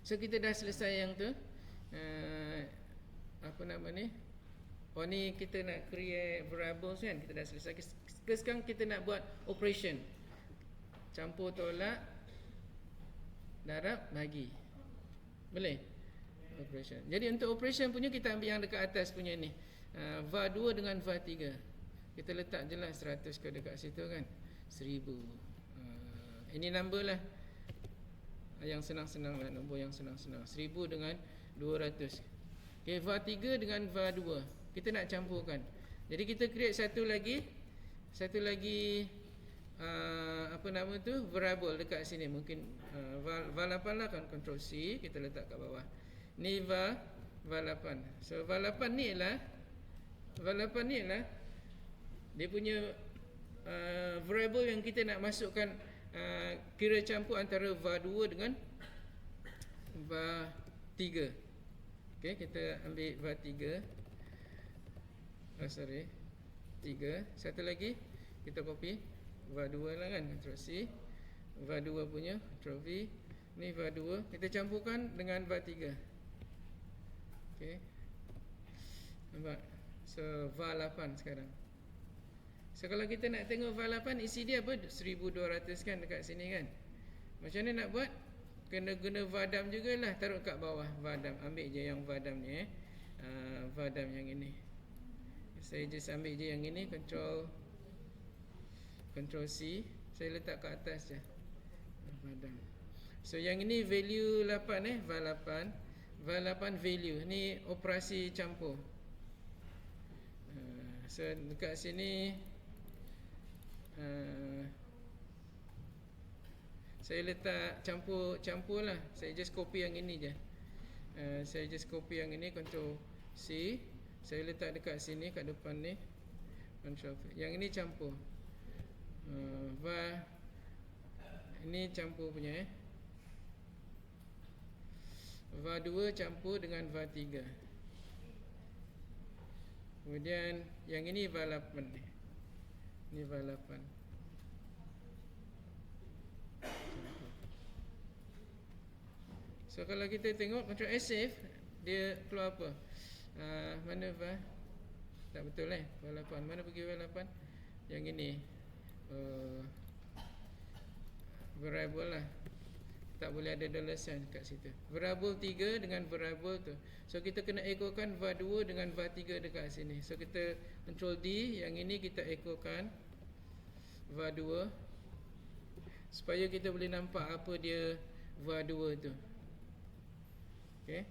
So kita dah selesai yang tu. Apa nama ni? Oh ni kita nak create variables kan. Kita dah selesai. Sekarang kita nak buat operation. Campur, tolak, darab, bagi. Boleh? Operation. Jadi untuk operation punya kita ambil yang dekat atas punya ni. var2 dengan var3. Kita letak je lah 100 ke dekat situ kan. 1000. Ini number lah. Yang senang-senang lah, nombor yang senang-senang. 1000 dengan 200. Okay, var3 dengan var2 kita nak campurkan. Jadi kita create satu lagi apa nama tu, variable dekat sini. Mungkin var8 lah kan, Ctrl C, kita letak kat bawah. Ni var8. So var8 ni lah dia punya variable yang kita nak masukkan, kira campur antara var2 dengan var3. Okey, kita ambil var3. Sorry, 3. Satu lagi kita copy var2 lah kan, Ctrl C. var2 punya Ctrl V. Ni var2, kita campurkan dengan var3. Okey, nampak? So var8 sekarang. So kalau kita nak tengok var8 isi dia apa, 1200 kan dekat sini kan. Macam mana nak buat? Kena guna vadam jugalah. Taruh kat bawah vadam. Ambil je yang vadam ni vadam yang ini. Saya just ambil je yang ini, Control C. Saya letak kat atas je vadam. So yang ini value 8 val 8. Val 8 value. Ni operasi campur. So dekat sini saya letak campur lah. Saya just copy yang ini je. Saya just copy yang ini, Ctrl C. Saya letak dekat sini, kat depan ni, Ctrl V. Yang ini campur. Ini campur punya VAR 2 campur dengan VAR 3. Kemudian yang ini VAR 8 ni. Ini VAR 8. So kalau kita tengok Ctrl S save, dia keluar apa? Mana VAR? Tak betul VAR 8. Mana pergi VAR 8? Yang ini variable lah. Tak boleh ada $sign kat situ. Variable 3 dengan variable tu. So kita kena echokan VAR 2 dengan VAR 3 dekat sini. So kita Ctrl D, yang ini kita echokan VAR 2 supaya kita boleh nampak apa dia VAR 2 tu. Okay.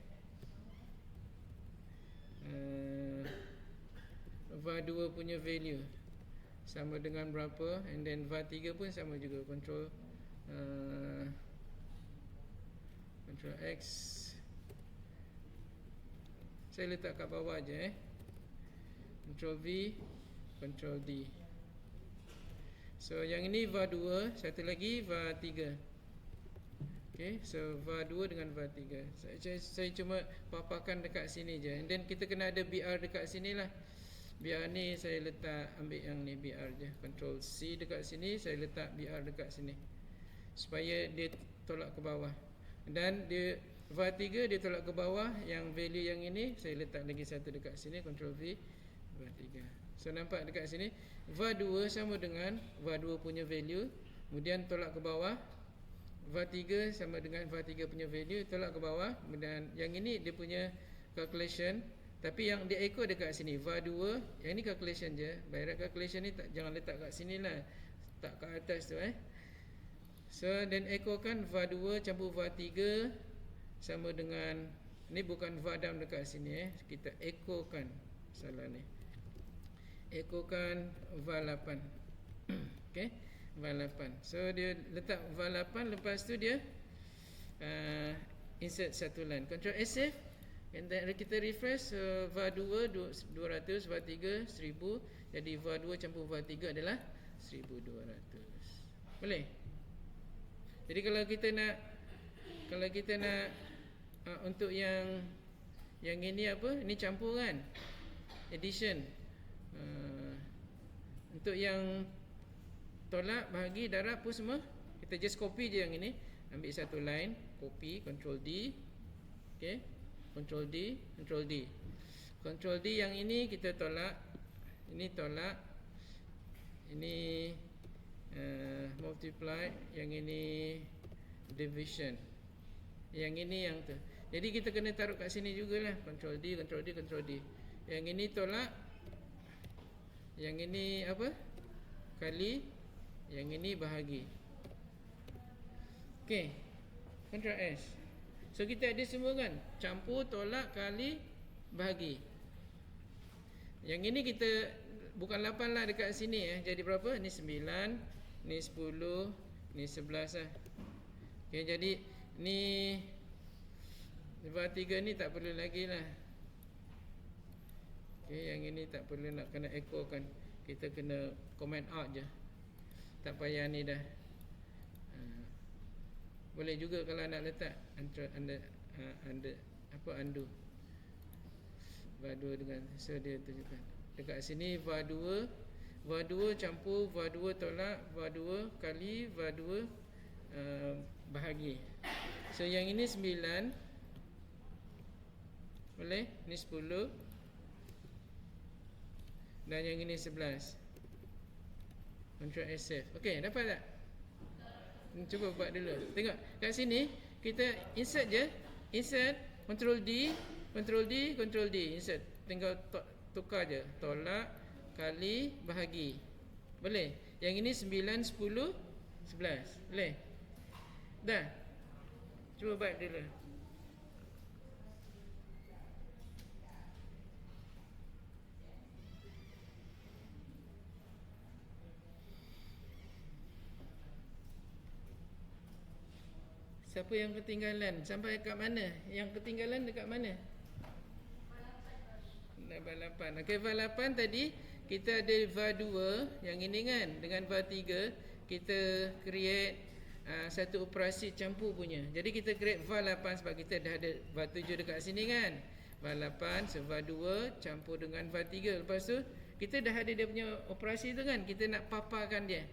VAR 2 punya value sama dengan berapa, and then VAR 3 pun sama juga. Control X. Saya letak kat bawah je Control V, Control D. So yang ini VAR 2, satu lagi VAR 3. Okay, so VAR 2 dengan VAR 3. Saya cuma paparkan dekat sini je. And then kita kena ada BR dekat sini lah. BR ni saya letak, ambil yang ni BR je. Control C dekat sini, saya letak BR dekat sini, supaya dia tolak ke bawah. Dan dia VAR 3 dia tolak ke bawah. Yang value yang ini saya letak lagi satu dekat sini, Control V, VAR 3. So nampak dekat sini VAR 2 sama dengan VAR 2 punya value, kemudian tolak ke bawah. VAR 3 sama dengan VAR 3 punya value, tolak ke bawah. Dan yang ini dia punya calculation, tapi yang dia echo dekat sini VAR 2, yang ni calculation je. By right calculation ni tak, jangan letak kat sini lah, tak kat atas tu So then echo kan VAR 2 campur VAR 3 sama dengan, ni bukan VAR dam dekat sini kita echo kan, salah ni, echo kan VAR 8. Okay, VAR 8. So dia letak VAR 8, lepas tu dia insert satu line. Control S save, and then kita refresh. VAR 2 200, VAR 3 1000. Jadi VAR 2 campur VAR 3 adalah 1200. Boleh? Jadi kalau kita nak untuk yang ini apa? Ini campur kan? Addition. Untuk yang tolak, bahagi, darab pun semua, kita just copy je yang ini. Ambil satu line, copy, Control D. Okay, Control D, Control D. Control D yang ini kita tolak. Ini tolak. Ini multiply. Yang ini division. Yang ini yang tu. Jadi kita kena taruh kat sini jugalah. Control D, Control D, Control D. Yang ini tolak. Yang ini apa? Kali. Yang ini bahagi. Okay, Control S. So kita ada semua kan, campur, tolak, kali, bahagi. Yang ini kita bukan 8 lah dekat sini jadi berapa? Ni 9, ni 10, ni 11 lah. Okay, jadi ni VAR 3 ni tak perlu lagi lah. Okay, yang ini tak perlu nak kena echo kan. Kita kena comment out je. Tak payah ni dah. Boleh juga kalau nak letak under undo. VAR 2 dengan, so dia tunjukkan dekat sini VAR 2 campur, VAR 2 tolak, VAR 2 kali, VAR 2 bahagi. So yang ini 9. Boleh? Ni 10. Dan yang ini 11. Control S save. Okey, dapat tak? Cuba buat dulu. Tengok kat sini kita insert je. Insert Control D, Control D, Control D. Insert. Tinggal tukar je. Tolak kali bahagi. Boleh? Yang ini 9, 10, 11. Boleh? Dah. Cuba buat dulu. Siapa yang ketinggalan? Sampai kat mana? Yang ketinggalan dekat mana? VAR 8. Okey, VAR 8 tadi kita ada VAR 2 yang ini kan. Dengan VAR 3 kita create satu operasi campur punya. Jadi kita create VAR 8 sebab kita dah ada VAR 7 dekat sini kan. VAR 8 so VAR 2 campur dengan VAR 3. Lepas tu kita dah ada dia punya operasi tu kan. Kita nak paparkan dia.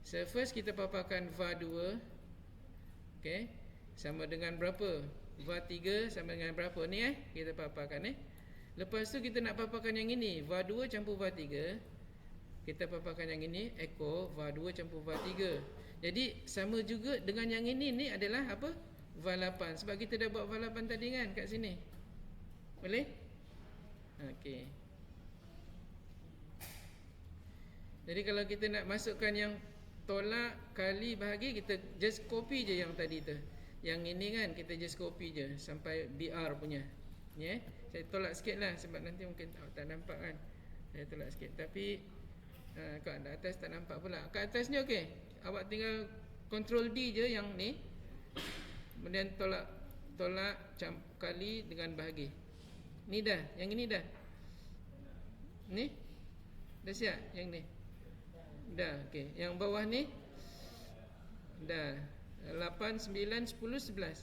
So first kita paparkan VAR 2. Okey. Sama dengan berapa? VAR 3 sama dengan berapa ni kita paparkan Lepas tu kita nak paparkan yang ini, VAR 2 campur VAR 3. Kita paparkan yang ini, echo VAR 2 campur VAR 3. Jadi sama juga dengan yang ini ni adalah apa? VAR 8. Sebab kita dah buat VAR 8 tadi kan kat sini. Boleh? Okey. Jadi kalau kita nak masukkan yang tolak kali bahagi, kita just copy je yang tadi tu. Yang ini kan kita just copy je sampai BR punya. Ni saya tolak sikit lah sebab nanti mungkin tak nampak kan. Saya tolak sikit. Tapi kat atas tak nampak pula. Kat atas ni okey. Awak tinggal Control D je yang ni. Kemudian tolak kali dengan bahagi. Ni dah, yang ini dah. Ni dah siap yang ni. Dah, okey. Yang bawah ni dah 8, 9, 10, 11.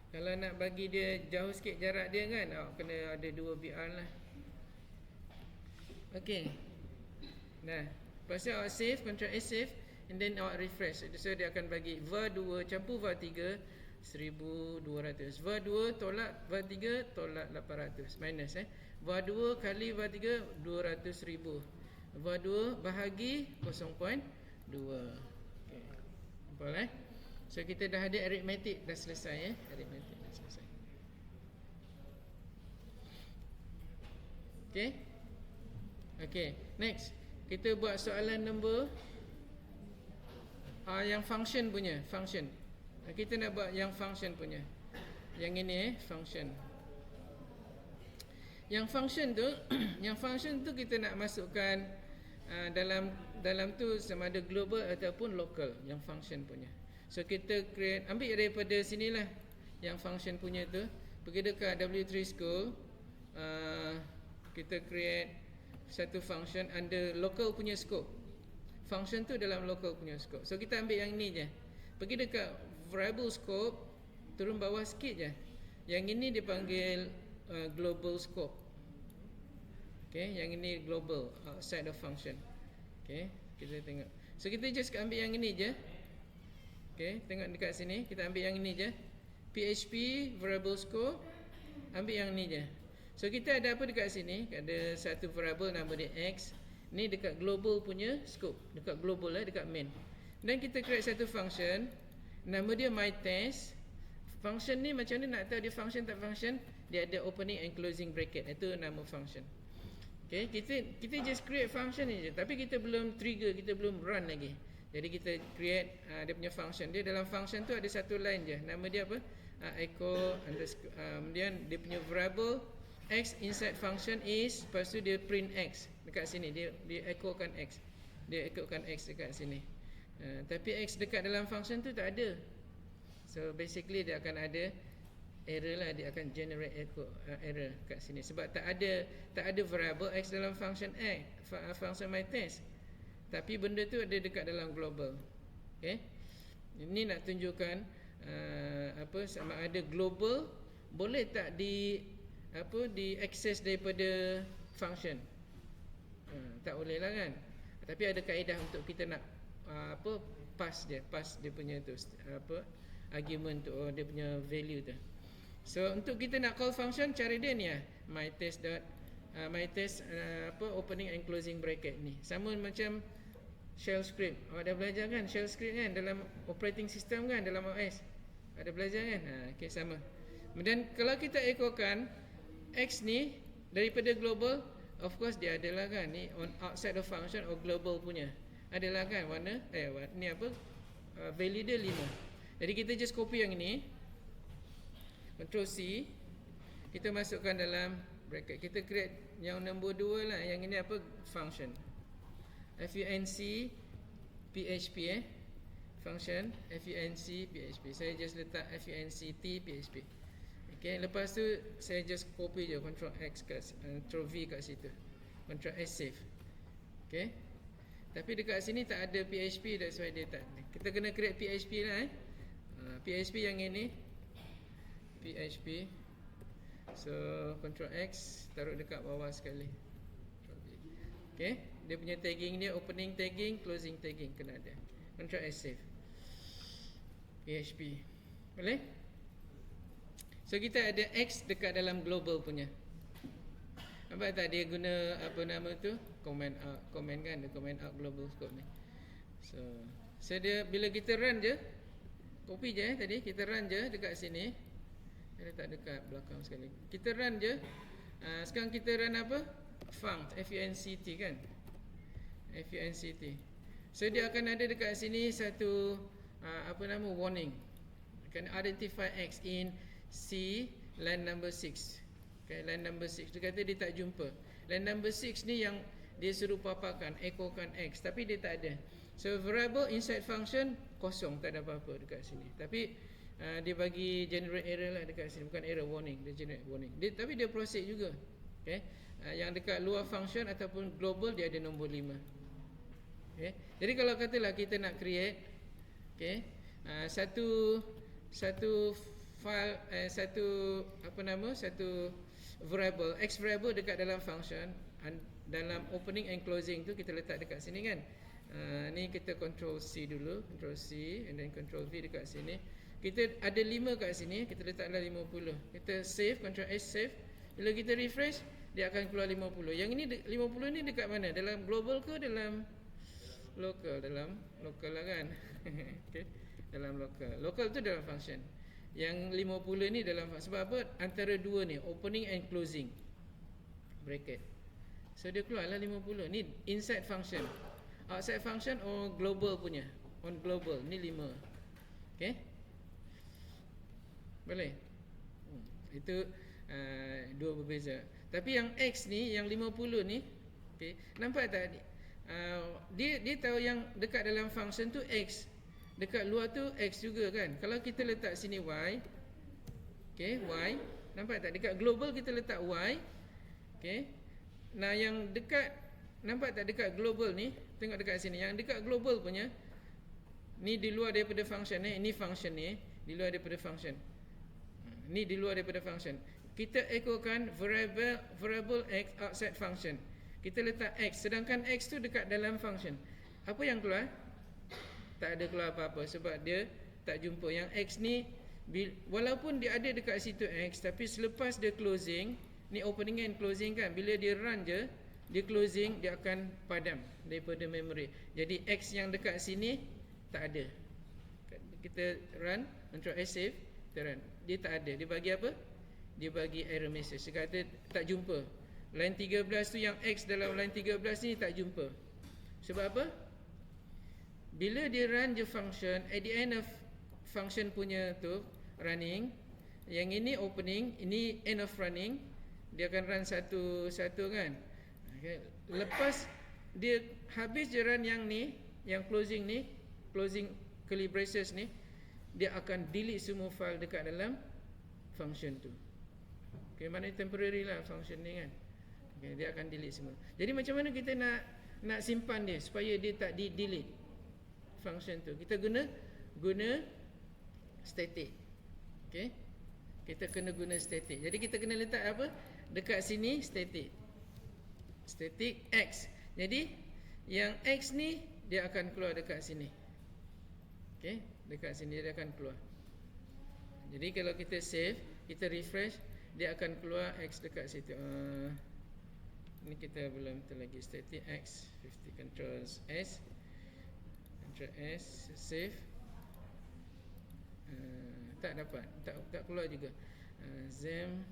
Kalau nak bagi dia jauh sikit jarak dia kan, awak kena ada 2 BR lah. Okey. Dah. Lepas tu awak save, Ctrl S save, and then awak refresh. So dia akan bagi VAR 2 campur VAR 3 1200. VAR 2 tolak VAR 3 tolak 800 minus VAR 2 kali VAR 3 200,000. VAR 2 bahagi 0.2. Okey. Nampak So kita dah ada arithmetic dah selesai arithmetic dah selesai. Okey. Okey, next. Kita buat soalan nombor yang function punya, function. Kita nak buat yang function punya. Yang ini function. Yang function tu yang function tu kita nak masukkan dalam tu sama ada global ataupun local yang function punya. So kita create, ambil daripada sinilah yang function punya tu, pergi dekat W3 School, kita create satu function under local punya scope. Function tu dalam local punya scope. So kita ambil yang ni je. Pergi dekat variable scope, turun bawah sikit je. Yang ini dipanggil global scope. Okay, yang ini global, outside of function. Okay, kita tengok. So kita just ambil yang ini je. Okay, tengok dekat sini, kita ambil yang ini je. PHP variable scope, ambil yang ni je. So kita ada apa dekat sini? Ada satu variable nama dia X. Ni dekat global punya scope, dekat global dekat main. Dan kita create satu function, nama dia myTest. Function ni macam mana nak tahu dia function tak function? Dia ada opening and closing bracket. Itu nama function. Okay, kita just create function ni je. Tapi kita belum trigger, kita belum run lagi. Jadi kita create dia punya function. Dia dalam function tu ada satu line je. Nama dia apa? Echo underscore, kemudian dia punya variable X inside function is, lepas tu dia print X dekat sini. Dia echokan X. Dia echokan X dekat sini. Tapi X dekat dalam function tu tak ada. So basically dia akan ada error lah, dia akan generate echo error kat sini sebab tak ada variable X dalam function function myTest. Tapi benda tu ada dekat dalam global. Okay, ini nak tunjukkan sama ada global boleh tak di access daripada function. Tak boleh lah kan. Tapi ada kaedah untuk kita nak pass dia punya tu argument tu, dia punya value tu. So untuk kita nak call function, cara dia ni myTest dot my test opening and closing bracket ni. Sama macam shell script. Awak dah belajar kan shell script kan dalam operating system kan, dalam OS. Ada belajar kan? Okey, sama. Kemudian kalau kita echokan X ni daripada global, of course dia adalah kan ni on outside of function or global punya. Adalah kan warna ni apa? Value dia 5. Jadi kita just copy yang ini. Control C. Kita masukkan dalam bracket. Kita create yang nombor 2 lah. Yang ini apa? Function. func php function func php. Saya just letak funct php. Okay, lepas tu saya just copy je Ctrl X kat Ctrl V kat situ. Ctrl S save. Okay. Tapi dekat sini tak ada PHP, that's why dia tak. Kita kena create PHP lah PHP yang ini. PHP. So Ctrl X taruh dekat bawah sekali. Okay, dia punya tagging dia opening tagging, closing tagging kena ada. Ctrl S save. PHP. Boleh? So kita ada X dekat dalam global punya. Nampak tak dia guna apa nama tu? Command out, command kan, dia command out global scope ni. So dia bila kita run je, copy je tadi, kita run je dekat sini. Dia letak dekat belakang sekali. Kita run je. Sekarang kita run apa? Funct, funct kan. Funct. So dia akan ada dekat sini satu apa nama warning. Akan identify X in C line number 6. Okay, line number 6. Dia kata dia tak jumpa. Line number 6 ni yang dia suruh paparkan, echokan X, tapi dia tak ada. So variable inside function kosong, tak ada apa-apa dekat sini. Tapi dia bagi generate error lah dekat sini, bukan error, warning, dia generate warning. Tapi dia proceed juga. Okay. Yang dekat luar function ataupun global dia ada nombor 5. Okay. Jadi kalau katalah kita nak create satu file satu apa nama satu variable X variable dekat dalam function, dalam opening and closing tu kita letak dekat sini kan. Ni kita Ctrl C dulu, Ctrl C and then Ctrl V dekat sini. Kita ada 5 kat sini, kita letaklah 50. Kita save, Ctrl S save. Bila kita refresh, dia akan keluar 50. Yang ini 50 ni dekat mana? Dalam global ke dalam local? Dalam local lah kan. Okay. Dalam local. Local tu dalam function. Yang 50 ni dalam function. Sebab apa? Antara dua ni, opening and closing bracket. So dia keluarlah 50. Ni inside function. Outside function or global punya. On global ni 5. Okay. Boleh? Itu dua berbeza. Tapi yang X ni, yang 50 ni, okay, nampak tak? Dia tahu yang dekat dalam function tu X, dekat luar tu X juga kan. Kalau kita letak sini Y, okay, Y, nampak tak? Dekat global kita letak Y, okay. Nah yang dekat, nampak tak dekat global ni, tengok dekat sini, yang dekat global punya, ni di luar daripada function ni, ini function ni, di luar daripada function. Ni di luar daripada function. Kita echokan variable X outside function. Kita letak X, sedangkan X tu dekat dalam function. Apa yang keluar? Tak ada keluar apa-apa sebab dia tak jumpa. Yang X ni walaupun dia ada dekat situ X, tapi selepas dia closing, ni opening and closing kan, bila dia run je, dia closing, dia akan padam daripada memory. Jadi X yang dekat sini tak ada. Kita run, Ctrl S save, kita run. Dia tak ada. Dia bagi apa? Dia bagi error message. Dia kata tak jumpa. Line 13 tu yang X dalam line 13 ni tak jumpa. Sebab apa? Bila dia run je function, at the end of function punya tu running, yang ini opening, ini end of running, dia akan run satu-satu kan. Okay. Lepas dia habis je run yang ni, yang closing ni, closing curly braces ni, dia akan delete semua file dekat dalam function tu. Okay, maknanya temporary lah function ni kan. Okay, dia akan delete semua. Jadi macam mana kita nak simpan dia supaya dia tak delete function tu? Kita guna static. Okay, kita kena guna static. Jadi kita kena letak apa? Dekat sini static X. Jadi yang X ni dia akan keluar dekat sini. Okay, dekat sini dia akan keluar. Jadi kalau kita save, kita refresh, dia akan keluar X dekat situ. Ni kita belum tu lagi. Static X 50, Control S, Control S, save. Tak dapat, tak keluar juga. Zam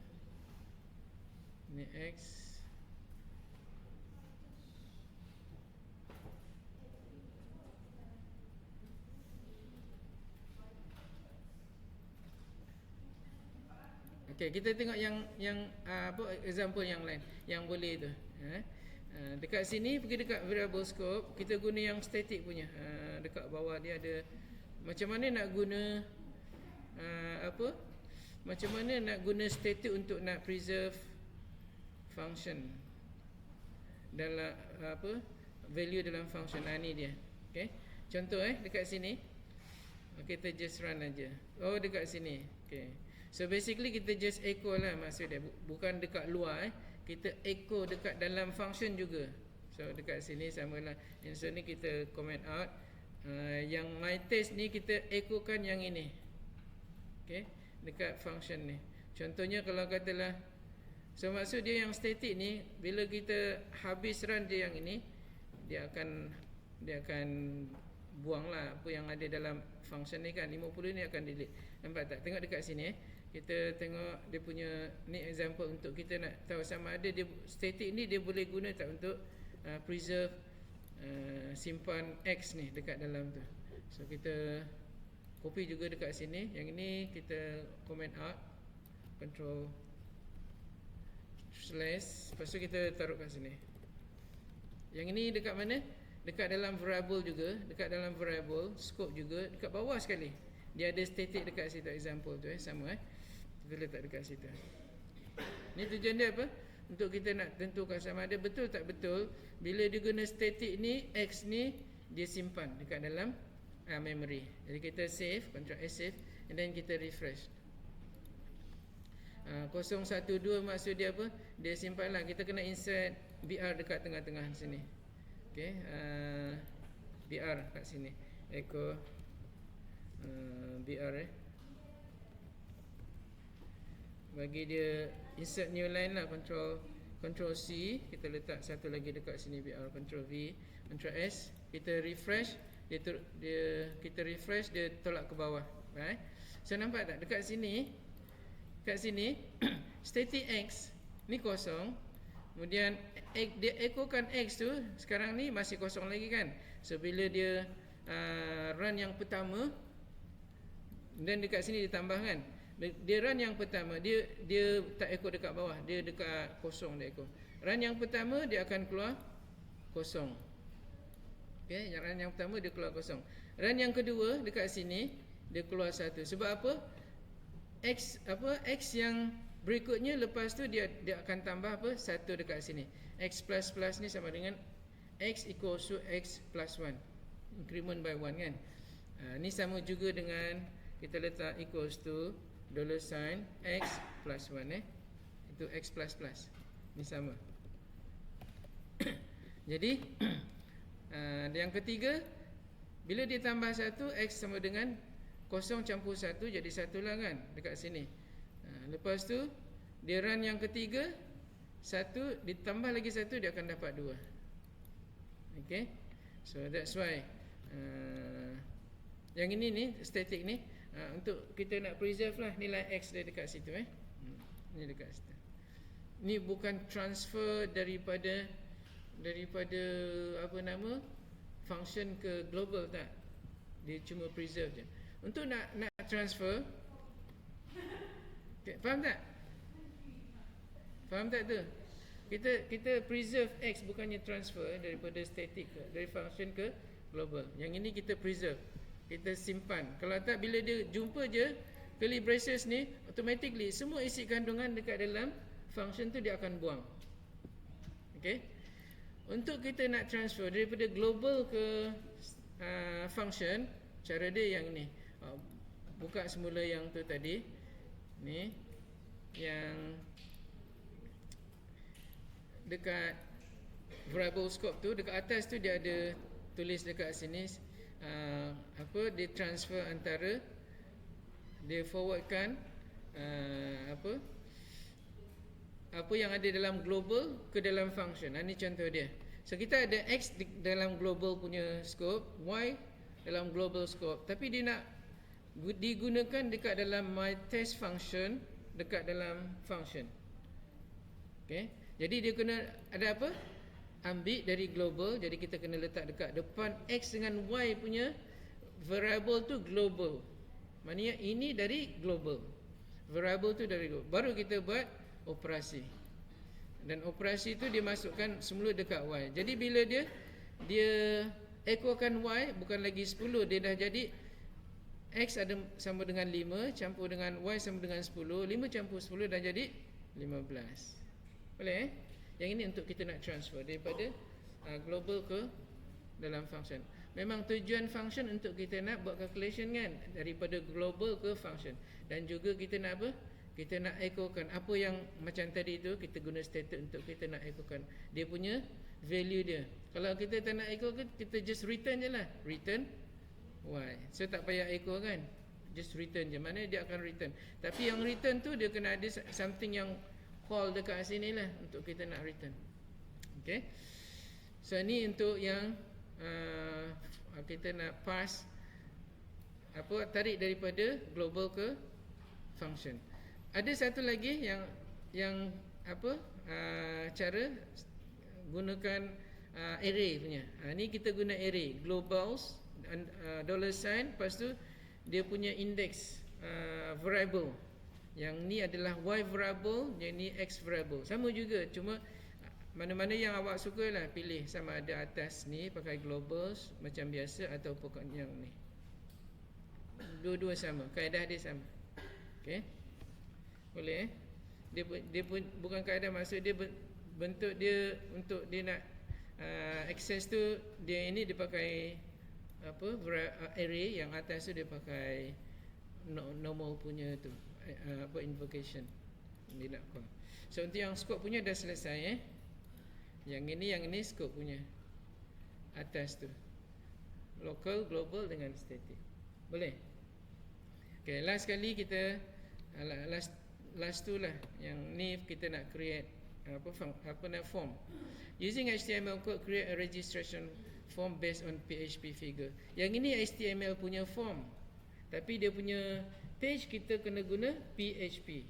ni X. Okey, kita tengok yang apa example yang lain yang boleh tu. Dekat sini pergi dekat variable scope, kita guna yang static punya. Dekat bawah dia ada macam mana nak guna apa? Macam mana nak guna static untuk nak preserve function dalam apa? Value dalam function. Ni dia. Okey. Contoh dekat sini. Kita just run aja. Oh, dekat sini. Okey. So basically kita just echo lah maksud dia. Bukan dekat luar kita echo dekat dalam function juga. So dekat sini samalah. So ni kita comment out. Yang my test ni kita echokan yang ini. Okay, dekat function ni. Contohnya kalau katalah, so maksud dia yang static ni, bila kita habis run dia yang ini, dia akan buang lah apa yang ada dalam function ni kan. 50 ni akan delete. Nampak tak? Tengok dekat sini kita tengok dia punya ni example untuk kita nak tahu sama ada dia static ni dia boleh guna tak untuk preserve simpan X ni dekat dalam tu. So kita copy juga dekat sini. Yang ini kita comment out, control slash, lepas tu kita taruh kat sini. Yang ini dekat mana? Dekat dalam variable juga, dekat dalam variable scope juga, dekat bawah sekali. Dia ada static dekat situ example tu sama kita letak dekat situ. Ni tujuan dia apa? Untuk kita nak tentukan sama ada betul tak betul bila dia guna static ni, X ni dia simpan dekat dalam memory. Jadi kita save, Ctrl S save, and then kita refresh. 012 maksud dia apa? Dia simpan lah. Kita kena insert BR dekat tengah-tengah sini. Okay, BR kat sini. Echo BR bagi dia insert new line lah. Control C, kita letak satu lagi dekat sini BR. Control V, Control S, kita refresh, kita refresh, dia tolak ke bawah. Right? So nampak tak dekat sini? Kat sini static X ni kosong. Kemudian dia echokan X tu sekarang ni masih kosong lagi kan. So bila dia run yang pertama, dan dekat sini ditambah kan. Dia run yang pertama, dia tak echo dekat bawah, dia dekat kosong dia echo. Run yang pertama dia akan keluar kosong. Okey, run yang pertama dia keluar kosong. Run yang kedua dekat sini dia keluar satu. Sebab apa? X yang berikutnya lepas tu dia akan tambah apa? Satu dekat sini. X plus plus ni sama dengan X equals to X plus 1. Increment by 1 kan. Ni sama juga dengan kita letak equals to $sign X plus 1 itu X plus plus. Ni sama. Jadi yang ketiga, bila dia tambah satu, X sama dengan 0 campur 1 jadi 1 lah kan dekat sini. Lepas tu dia run yang ketiga, 1 ditambah lagi 1 dia akan dapat 2. Okay, so that's why yang ini ni static ni untuk kita nak preserve lah nilai X dia dekat situ ni dekat situ. Ni bukan transfer daripada apa nama function ke global tak. Dia cuma preserve je. Untuk nak transfer, okay, faham tak? Faham tak tu? Kita preserve X bukannya transfer daripada static dari function ke global. Yang ini kita preserve, kita simpan. Kalau tak, bila dia jumpa je curly braces ni, automatically semua isi kandungan dekat dalam function tu dia akan buang. Okay. Untuk kita nak transfer daripada global ke function, cara dia yang ni. Buka semula yang tu tadi. Ni yang dekat variable scope tu, dekat atas tu dia ada tulis dekat sini dia transfer antara, dia forwardkan apa yang ada dalam global ke dalam function. Ini contoh dia. So kita ada X dalam global punya scope, Y dalam global scope, tapi dia nak digunakan dekat dalam my test function, dekat dalam function. Okay. Jadi dia kena ada apa? Ambil dari global, jadi kita kena letak dekat depan X dengan Y punya variable tu global. Maknanya ini dari global, variable tu dari global. Baru kita buat operasi. Dan operasi tu dia masukkan semula dekat Y. Jadi bila dia echokan Y, bukan lagi 10, dia dah jadi X ada sama dengan 5 campur dengan Y sama dengan 10. 5 campur 10 dah jadi 15. Boleh Yang ini untuk kita nak transfer daripada global ke dalam function. Memang tujuan function untuk kita nak buat calculation kan, daripada global ke function. Dan juga kita nak apa? Kita nak echokan apa yang macam tadi tu, kita guna stated untuk kita nak echokan dia punya value dia. Kalau kita tak nak echokan, kita just return je lah, return Y. So tak payah echo kan, just return je, mana dia akan return. Tapi yang return tu dia kena ada something yang call dekat sini lah untuk kita nak return. Okay. So ni untuk yang kita nak pass apa, tarik daripada global ke function. Ada satu lagi yang apa, cara gunakan array punya. Ni kita guna array globals, $sign, lepas tu dia punya index variable. Yang ni adalah y variable, yang ni x variable. Sama juga, cuma mana-mana yang awak suka lah, pilih. Sama ada atas ni pakai globals macam biasa atau pokok yang ni. Dua-dua sama, kaedah dia sama. Okay, boleh dia pun bukan kaedah, maksud dia bentuk dia untuk dia nak access tu, dia ini dia pakai apa, array. Yang atas tu dia pakai normal punya tu, apa, invocation dia nak call. So untuk yang scope punya dah selesai yang ini scope punya atas tu, local, global dengan static. Boleh? Okay, last kali kita last tu lah, yang ni kita nak create apa nak form. Using HTML code, create a registration form based on PHP figure. Yang ini HTML punya form, tapi dia punya page kita kena guna PHP.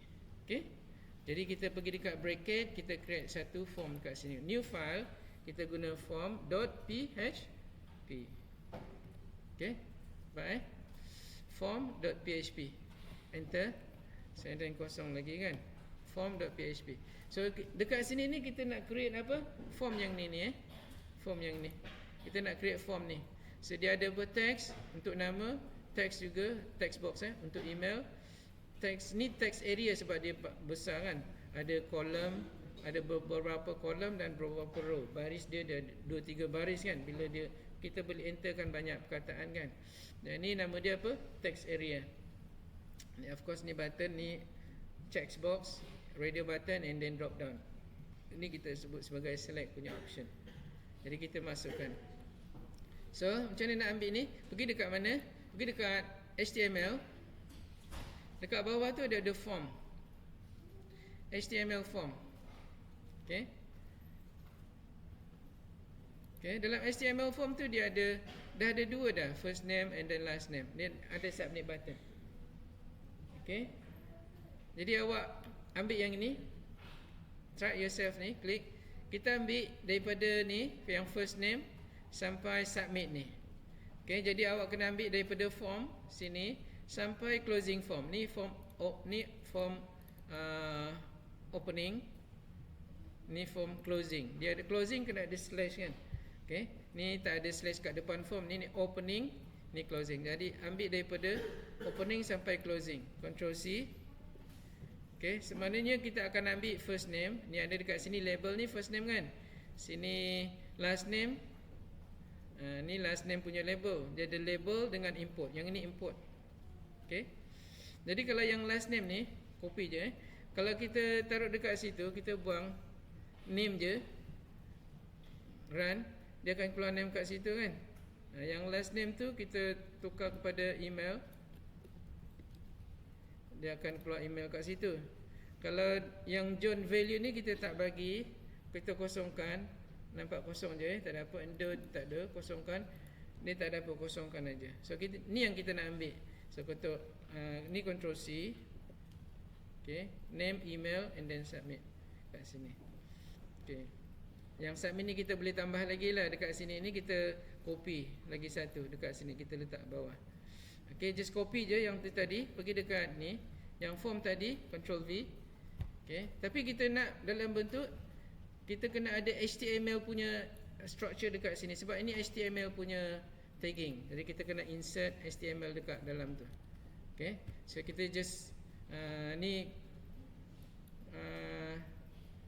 Okay, jadi kita pergi dekat bracket, kita create satu form kat sini, new file, kita guna form.php. Okay, baik, form.php, enter. Saya ada yang kosong lagi kan, form.php. So dekat sini ni kita nak create apa, form yang ni form yang ni, kita nak create form ni. So dia ada text untuk nama, text juga, text box untuk email. Text ni text area sebab dia besar kan, ada kolom, ada beberapa kolom dan beberapa row. Baris dia ada 2-3 baris kan, bila dia kita boleh enterkan banyak perkataan kan. Dan ni nama dia apa, text area. Ni of course ni button, ni text box, radio button and then drop down. Ini kita sebut sebagai select punya option. Jadi kita masukkan. So macam mana nak ambil ni? Pergi dekat mana? Pergi dekat HTML. Dekat bawah tu ada form, HTML form. Okay, dalam HTML form tu dia dah ada dua dah, first name and then last name. Dia ada submit button. Okay, jadi awak ambil yang ini, try yourself ni, klik. Kita ambil daripada ni yang first name sampai submit ni. Okay, jadi awak kena ambil daripada form sini sampai closing form. Ni form opening, ni form closing. Dia ada closing, kena ada slash kan. Okay, ni tak ada slash kat depan form. Ni opening, ni closing. Jadi ambil daripada opening sampai closing, Ctrl C. Okay, sebenarnya kita akan ambil first name. Ni ada dekat sini label ni first name kan. Sini last name. Ni last name punya label. Dia ada label dengan import. Yang ini import. Okay, jadi kalau yang last name ni copy je. Kalau kita taruh dekat situ, kita buang name je, run, dia akan keluar name kat situ kan. Yang last name tu kita tukar kepada email, dia akan keluar email kat situ. Kalau yang John value ni kita tak bagi, kita kosongkan. Nampak kosong je, tak ada apa, endo tak ada, kosongkan. Ni tak ada apa, kosongkan aja. So kita, ni yang kita nak ambil. So ketuk ni Ctrl C. Okay, name, email and then submit kat sini. Okay, yang submit ni kita boleh tambah lagi lah. Dekat sini ni kita copy lagi satu, dekat sini kita letak bawah. Okay, just copy je yang tadi, pergi dekat ni, yang form tadi, Ctrl V. Okay, tapi kita nak dalam bentuk, kita kena ada HTML punya structure dekat sini. Sebab ini HTML punya tagging. Jadi kita kena insert HTML dekat dalam tu. Okay, so kita just ni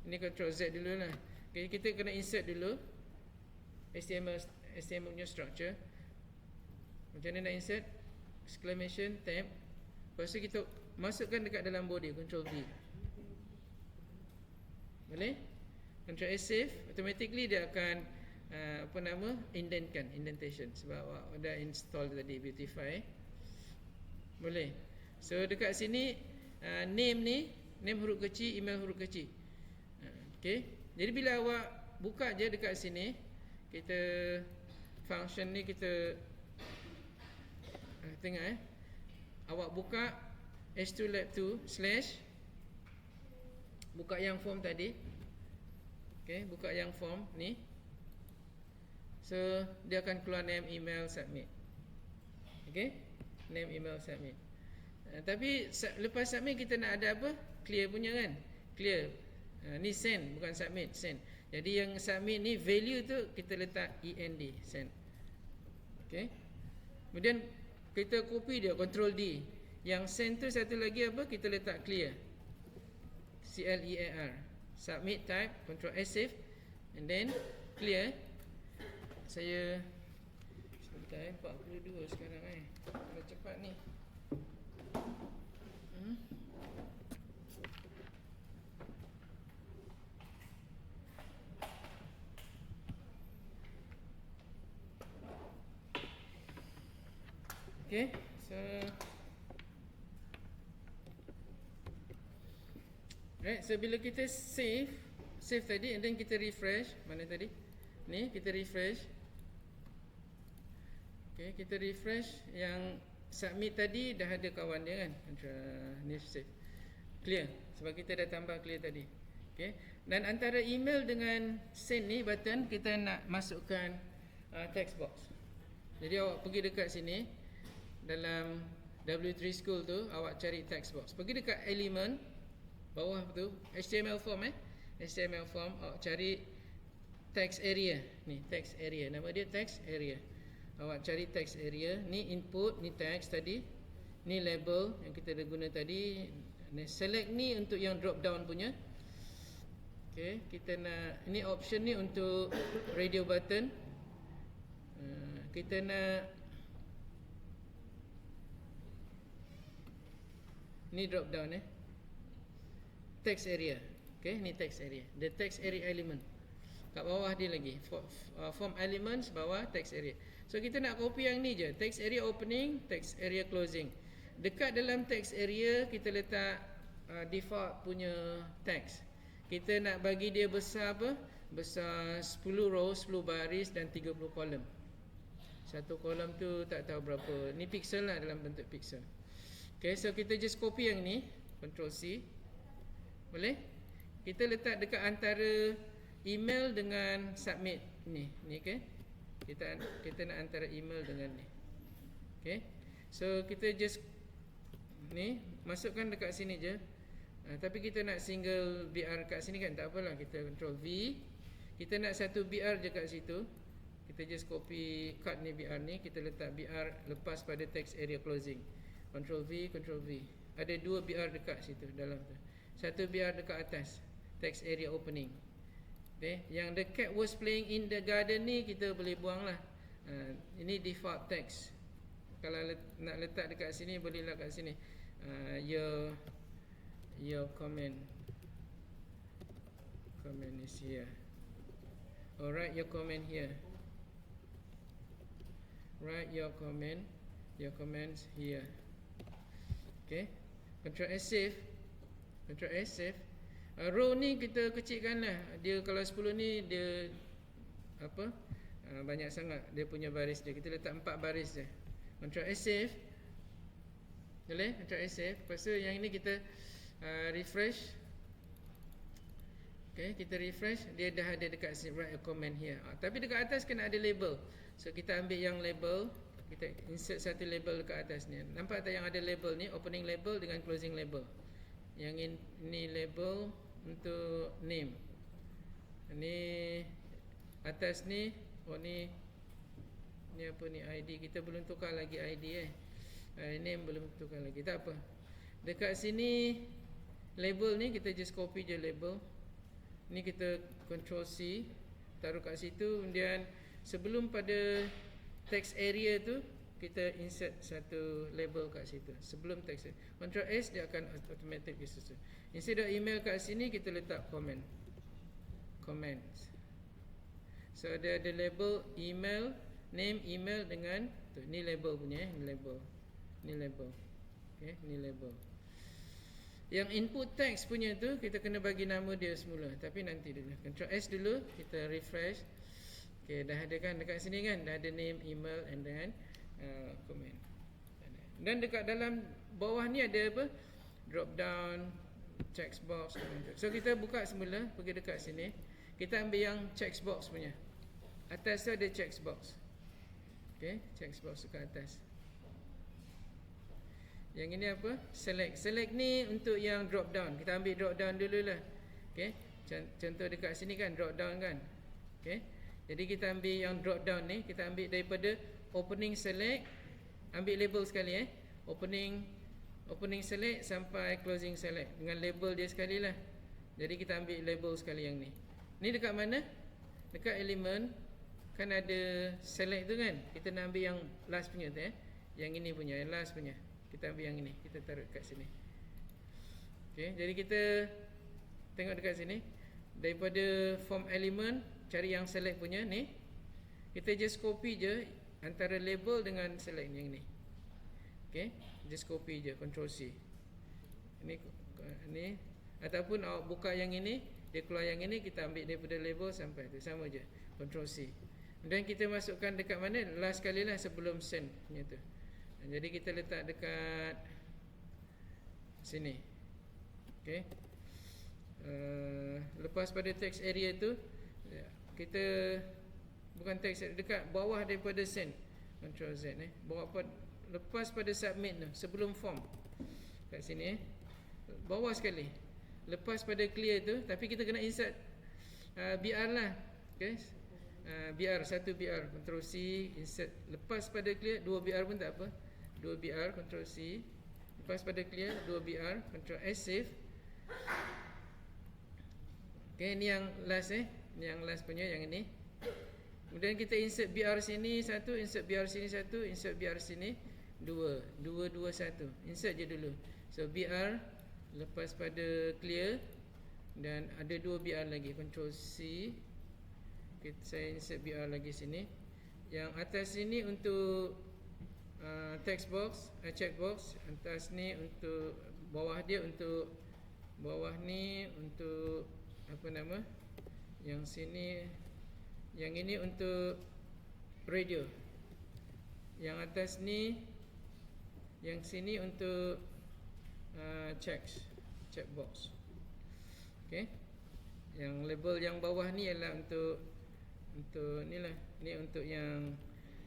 Ctrl Z dulu lah. Okay, kita kena insert dulu HTML punya structure. Macam mana nak insert? Exclamation tab. Lepas tu kita masukkan dekat dalam body, Ctrl V. Boleh? Ctrl S save, automatically dia akan indentation sebab awak dah install tadi Beautify. Boleh. So dekat sini name ni, name huruf kecil, email huruf kecil. Okay. Jadi bila awak buka je dekat sini, kita function ni kita tengok awak buka H2 Lab 2 slash, buka yang form tadi. Okay, buka yang form ni. So dia akan keluar name, email, submit. Okay, name, email, submit. Tapi lepas submit kita nak ada apa? Clear punya kan? Clear. Ni send, bukan submit, send. Jadi yang submit ni value tu kita letak END, send. Okay. Kemudian kita copy dia, Ctrl D. Yang send tu satu lagi apa? Kita letak clear, CLEAR. Submit type, Ctrl S save, and then clear. Saya sebentar 42 sekarang kalau cepat ni. Okay, so right, so bila kita save tadi and then kita refresh, mana tadi? Ni kita refresh. Okay, kita refresh yang submit tadi dah ada kawan dia kan. Ni save. Clear sebab kita dah tambah clear tadi. Okay, dan antara email dengan send ni button kita nak masukkan text box. Jadi awak pergi dekat sini dalam W3 School tu, awak cari text box. Pergi dekat element bawah tu, HTML form HTML form, awak cari text area. Ni text area, nama dia text area. Awak cari text area, ni input, ni text tadi, ni label yang kita dah guna tadi. Ni select ni untuk yang drop down punya. Okay, kita nak, ni option ni untuk radio button. Kita nak ni drop down text area. Okay, ni text area. The text area element. Kat bawah dia lagi form elements, bawah text area. So kita nak copy yang ni je, text area opening, text area closing. Dekat dalam text area kita letak default punya text. Kita nak bagi dia besar apa? Besar 10 row, 10 baris dan 30 kolom. Satu kolom tu tak tahu berapa. Ni pixel lah, dalam bentuk pixel. Okay, so kita just copy yang ni, Ctrl C. Boleh? Kita letak dekat antara email dengan submit ni okay. Kita nak antara email dengan ni. Okay. So kita just ni masukkan dekat sini je. Tapi kita nak single BR kat sini kan, tak apalah, kita Ctrl V. Kita nak satu BR je kat situ. Kita just copy cut ni BR ni, kita letak BR lepas pada text area closing. Ctrl V, Ctrl V. Ada dua BR dekat situ dalam tu. Satu BR dekat atas, text area opening. Okay. Yang the cat was playing in the garden ni kita boleh buang lah. Ini default text. Kalau nak letak dekat sini, bolehlah kat sini. Your comment is here. Alright, your comment here. Write your comments here. Okay, Ctrl S save. Ctrl S save. Row ni kita kecilkan lah. Dia kalau 10 ni dia apa? Banyak sangat dia punya baris dia. Kita letak 4 baris je. Ctrl S save. Boleh? Ctrl S save. Lepas tu yang ini kita refresh. Okay, kita refresh. Dia dah ada dekat sini, write a comment here. Tapi dekat atas kena ada label. So kita ambil yang label. Kita insert satu label dekat atas ni. Nampak tak yang ada label ni? Opening label dengan closing label. Yang ini label untuk name. Ini atas ni. Oh ni apa ni, ID. Kita belum tukar lagi ID name belum tukar lagi. Tak apa. Dekat sini label ni kita just copy je label. Ni kita Ctrl C, taruh kat situ. Kemudian sebelum pada text area tu kita insert satu label kat situ. Sebelum text Ctrl S dia akan automatic susun. Instead of email kat sini kita letak comment. So ada label email, name email dengan tu, ni label punya ni label. Okay, ni label. Yang input text punya tu kita kena bagi nama dia semula, tapi nanti dulu. Ctrl S dulu, kita refresh. Okay, dah ada kan dekat sini kan, dah ada name, email and then comment. Dan dekat dalam bawah ni ada apa? Drop down, text box. So kita buka semula, pergi dekat sini. Kita ambil yang text box punya. Atas tu ada text box. Okay, text box dekat atas. Yang ini apa? Select. Select ni untuk yang drop down. Kita ambil drop down dululah. Okay, contoh dekat sini kan drop down kan. Okay, jadi kita ambil yang drop down ni. Kita ambil daripada opening select. Ambil label sekali Opening select sampai closing select dengan label dia sekali lah. Jadi kita ambil label sekali yang ni. Ni dekat mana? Dekat element. Kan ada select tu kan. Kita nak ambil yang last punya tu Yang ini punya, yang last punya. Kita ambil yang ini, kita taruh kat sini. Okay, jadi kita tengok dekat sini. Daripada form element, cari yang select punya ni. Kita just copy je antara label dengan select yang ni. Okay, just copy je, Ctrl C. Ini ataupun awak buka yang ini, dia keluar yang ini, kita ambil daripada label sampai tu, sama je, Ctrl C. Dan kita masukkan dekat mana? Last kali lah sebelum send punya tu. Jadi kita letak dekat sini. Okay, lepas pada text area tu kita bukan text, dekat bawah daripada send, Ctrl Z lepas pada submit tu, sebelum form kat sini bawah sekali, lepas pada clear tu. Tapi kita kena insert BR lah. Okay, BR, satu BR, Ctrl C, insert. Lepas pada clear, 2 BR pun tak apa, 2 BR, Ctrl C. Lepas pada clear, 2 BR, Ctrl S, save. Okay, ni yang last ni yang last punya, yang ini. Kemudian kita insert BR sini satu, insert BR sini satu, insert BR sini 2, 2, 2, 1. Insert je dulu. So BR, lepas pada clear, dan ada 2 BR lagi, Ctrl C. Saya insert BR lagi sini. Yang atas sini untuk text box, checkbox. Atas ni untuk, bawah dia untuk, bawah ni untuk apa nama, yang sini, yang ini untuk radio. Yang atas ni, yang sini untuk checkbox. Okay, yang label yang bawah ni ialah untuk ni lah. Ni untuk yang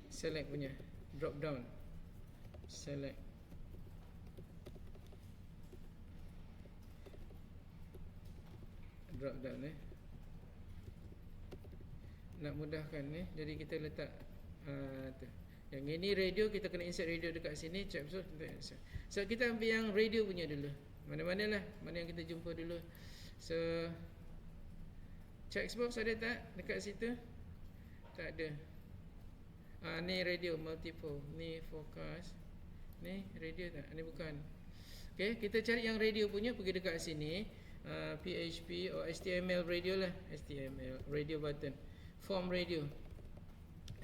select punya, drop down, select. Drop down nak mudahkan jadi kita letak tu. Yang ini radio, kita kena insert radio dekat sini, check. So kita ambil yang radio punya dulu. Mana-mana lah, mana yang kita jumpa dulu. So checkbox ada tak dekat situ? Tak ada. Ni radio multiple, ni forecast, ni radio tak? Ni bukan. Okay, kita cari yang radio punya, pergi dekat sini, PHP or HTML radio lah, HTML radio button, form radio,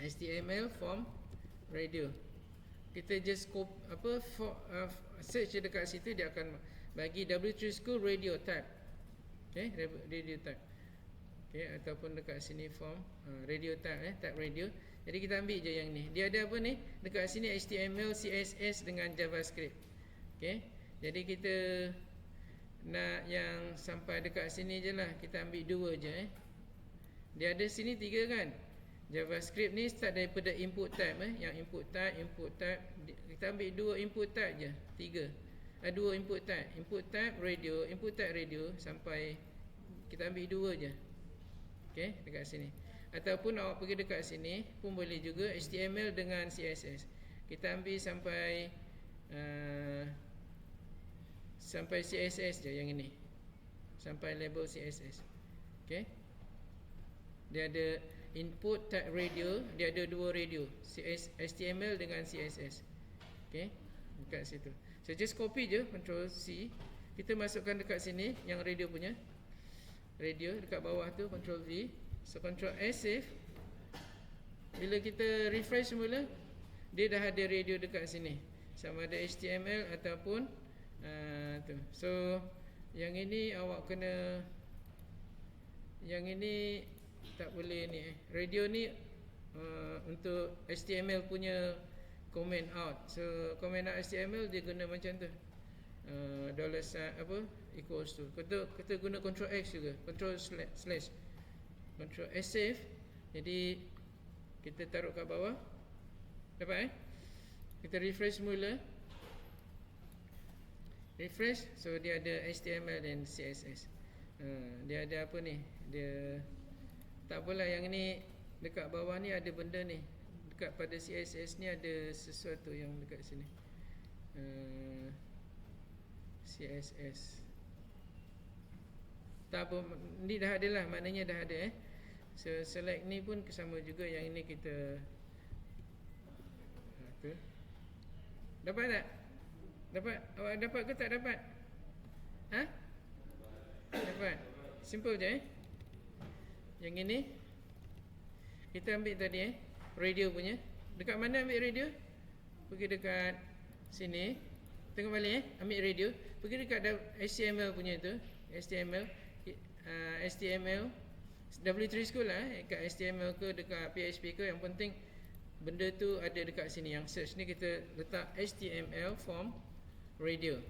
HTML form radio. Kita just search je dekat situ, dia akan bagi W3 School radio tab. Okay, radio tab. Okay, ataupun dekat sini form radio tab, tab radio. Jadi kita ambil je yang ni. Dia ada apa ni? Dekat sini HTML, CSS dengan JavaScript. Okay, jadi kita nak yang sampai dekat sini je lah. Kita ambil dua je. Dia ada sini 3 kan. JavaScript ni start daripada input type. Yang input type. Kita ambil 2 input type je. 3. 2 input type. Input type radio. Input type radio sampai kita ambil 2 je. Okay, dekat sini. Ataupun awak pergi dekat sini pun boleh juga, HTML dengan CSS. Kita ambil sampai sampai CSS je yang ini. Sampai label CSS. Okay. Dia ada input type radio, dia ada 2 radio, HTML dengan CSS. Okay, dekat situ. So just copy je, Ctrl C. Kita masukkan dekat sini yang radio punya. Radio dekat bawah tu, Ctrl V. So Ctrl S save. Bila kita refresh semula, dia dah ada radio dekat sini. Sama ada HTML ataupun tu. So yang ini awak kena, yang ini tak boleh ni. Radio ni untuk HTML punya comment out. So comment out HTML dia guna macam tu. Dollar sign apa equals to. Kita guna Ctrl X juga. Ctrl slash. Ctrl S save. Jadi kita taruh kat bawah. Dapat Kita refresh semula. Refresh. So dia ada HTML dan CSS. Dia ada apa ni? Dia tak apalah, yang ni dekat bawah ni ada benda ni. Dekat pada CSS ni ada sesuatu yang dekat sini. CSS. Tak apa, ni dah ada lah, maknanya dah ada So select ni pun sama juga, yang ini kita tu. Dapat tak? Dapat? Awak dapat ke tak dapat? Dapat. Simple je Yang ini kita ambil tadi radio punya. Dekat mana ambil radio? Pergi dekat sini. Tengok balik ambil radio. Pergi dekat HTML punya tu. HTML W3 School lah dekat HTML ke dekat PHP ke, yang penting benda tu ada dekat sini. Yang search ni kita letak HTML form radio.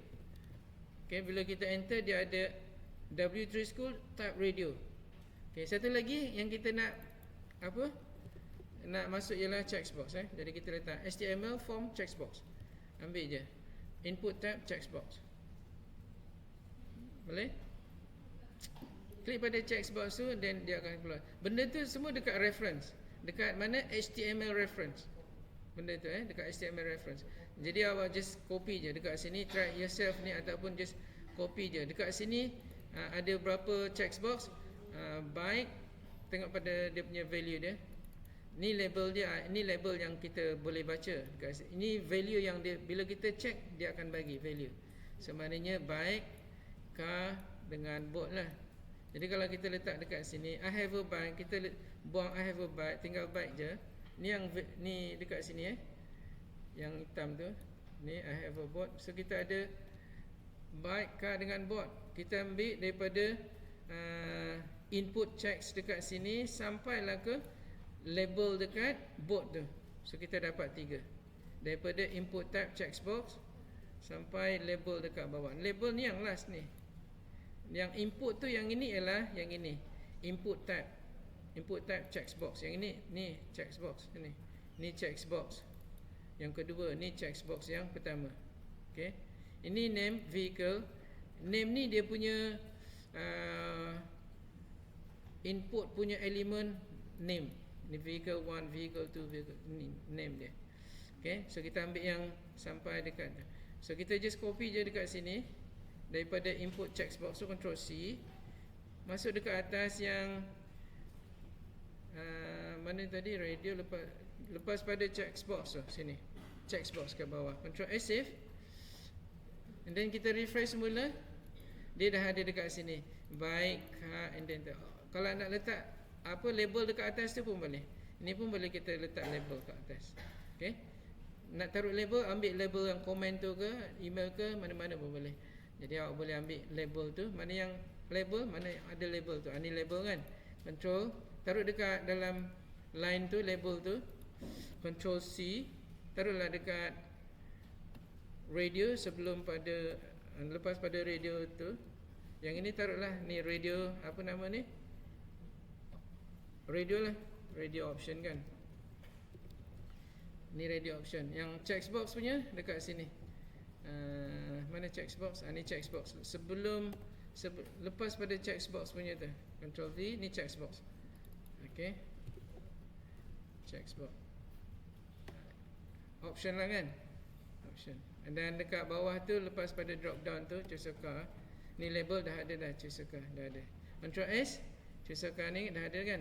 Okay, bila kita enter dia ada W3 School type radio. Okay, satu lagi yang kita nak apa? Nak masuk ialah checkbox Jadi kita letak HTML form checkbox. Ambil je. Input tab checkbox. Boleh? Klik pada checkbox tu dan dia akan keluar. Benda tu semua dekat reference. Dekat mana? HTML reference. Benda tu dekat HTML reference. Jadi awak just copy je dekat sini, try yourself ni, ataupun just copy je. Dekat sini ada berapa checkbox. Baik, tengok pada dia punya value dia. Ni label dia, ini label yang kita boleh baca. Ini value yang dia, bila kita check dia akan bagi value. So maknanya bike, car dengan boat lah. Jadi kalau kita letak dekat sini I have a bike, kita buang I have a bike, tinggal bike je. Ni yang ni dekat sini yang hitam tu. Ni I have a boat. So kita ada bike, car dengan boat. Kita ambil daripada input checks dekat sini sampailah ke label dekat boat tu. So kita dapat 3. Daripada input type checkbox sampai label dekat bawah. Label ni yang last ni. Yang input tu yang ini ialah yang ini. Input type. Input type checkbox. Yang ini ni checkbox ni. Ni checkbox. Yang kedua ni checkbox yang pertama. Okey. Ini name vehicle. Name ni dia punya input punya elemen name. Ni vehicle 1, vehicle 2, vehicle ni name dia. Okay, so kita ambil yang sampai dekat. So kita just copy je dekat sini. Daripada input checkbox tu Ctrl C. Masuk dekat atas yang mana tadi, radio, lepas pada checkbox tu sini. Checkbox ke bawah. Ctrl S save. And then kita refresh semula. Dia dah ada dekat sini. Baik, and then kalau nak letak apa label dekat atas tu pun boleh. Ini pun boleh kita letak label kat atas. Okey. Nak taruh label, ambil label yang komen tu ke, email ke, mana-mana pun boleh. Jadi awak boleh ambil label tu, mana yang label, mana yang ada label tu. Ini label kan. Control, taruh dekat dalam line tu, label tu. Control C, taruhlah dekat radio sebelum pada, lepas pada radio tu. Yang ini taruhlah ni radio, apa nama ni? Radio lah, radio option kan. Ni radio option. Yang checkbox punya dekat sini. Mana checkbox? Ni checkbox. Lepas pada checkbox punya tu. Control V, ni checkbox. Okay. Checkbox. Option lah kan. Option. Dan dekat bawah tu lepas pada drop down tu choose a car. Ni label dah ada dah, choose a car dah ada. Control S, choose a car ni dah ada kan.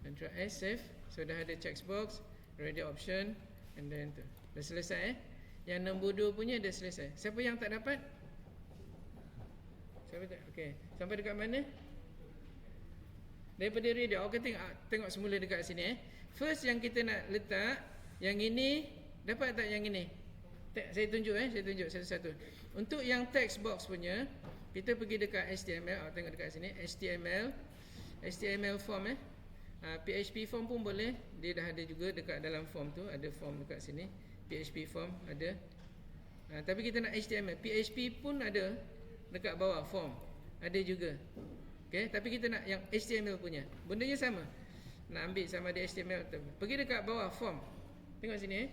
Control S, save. So dah ada checkbox, radio option, and then tu. Dah selesai Yang nombor 2 punya dah selesai. Siapa yang tak dapat? Siapa tak? Okey. Sampai dekat mana? Daripada radio. Okey, tengok semula dekat sini First yang kita nak letak, yang ini dapat tak yang ini? Saya tunjuk saya tunjuk satu-satu. Untuk yang text box punya, kita pergi dekat HTML. Tengok dekat sini HTML form PHP form pun boleh. Dia dah ada juga dekat dalam form tu, ada form dekat sini. PHP form ada. Tapi kita nak HTML. PHP pun ada dekat bawah form. Ada juga. Okey, tapi kita nak yang HTML punya. Bendanya sama. Nak ambil sama ada HTML tu. Pergi dekat bawah form. Tengok sini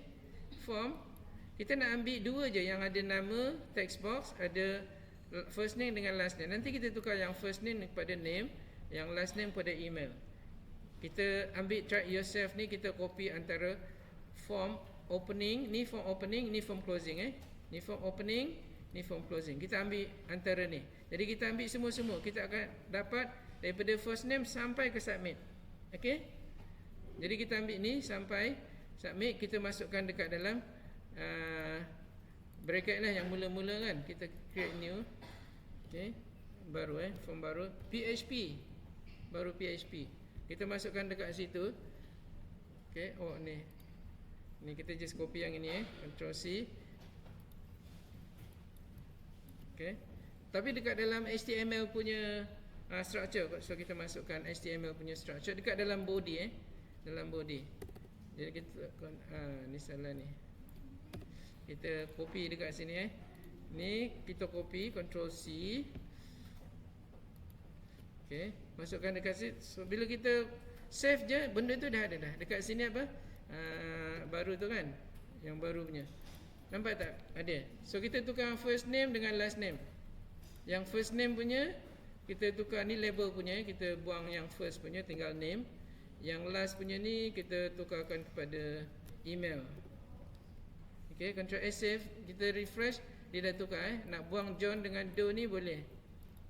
form. Kita nak ambil 2 je yang ada nama, text box, ada first name dengan last name. Nanti kita tukar yang first name kepada name, yang last name kepada email. Kita ambil track yourself ni, kita copy antara form opening, ni form opening, ni form closing Ni form opening, ni form closing. Kita ambil antara ni. Jadi kita ambil semua-semua. Kita akan dapat daripada first name sampai ke submit. Okey? Jadi kita ambil ni sampai submit, kita masukkan dekat dalam bracket lah yang mula-mula kan. Kita create new. Okey. Baru form baru PHP. Baru PHP. Kita masukkan dekat situ. Okey, ni. Ni kita just copy yang ini Control C. Okey. Tapi dekat dalam HTML punya structure, so kita masukkan HTML punya structure dekat dalam body dalam body. Jadi kita ni salah ni. Kita copy dekat sini Ni kita copy Control C. Okey, masukkan dekat sini. So bila kita save je, benda tu dah ada dah. Dekat sini apa? Baru tu kan. Yang baru punya. Nampak tak? Ada. So kita tukar first name dengan last name. Yang first name punya kita tukar, ni label punya, kita buang yang first punya, tinggal name. Yang last punya ni kita tukarkan kepada email. Okay, Control S, save. Kita refresh, dia dah tukar Nak buang John dengan Doe ni boleh.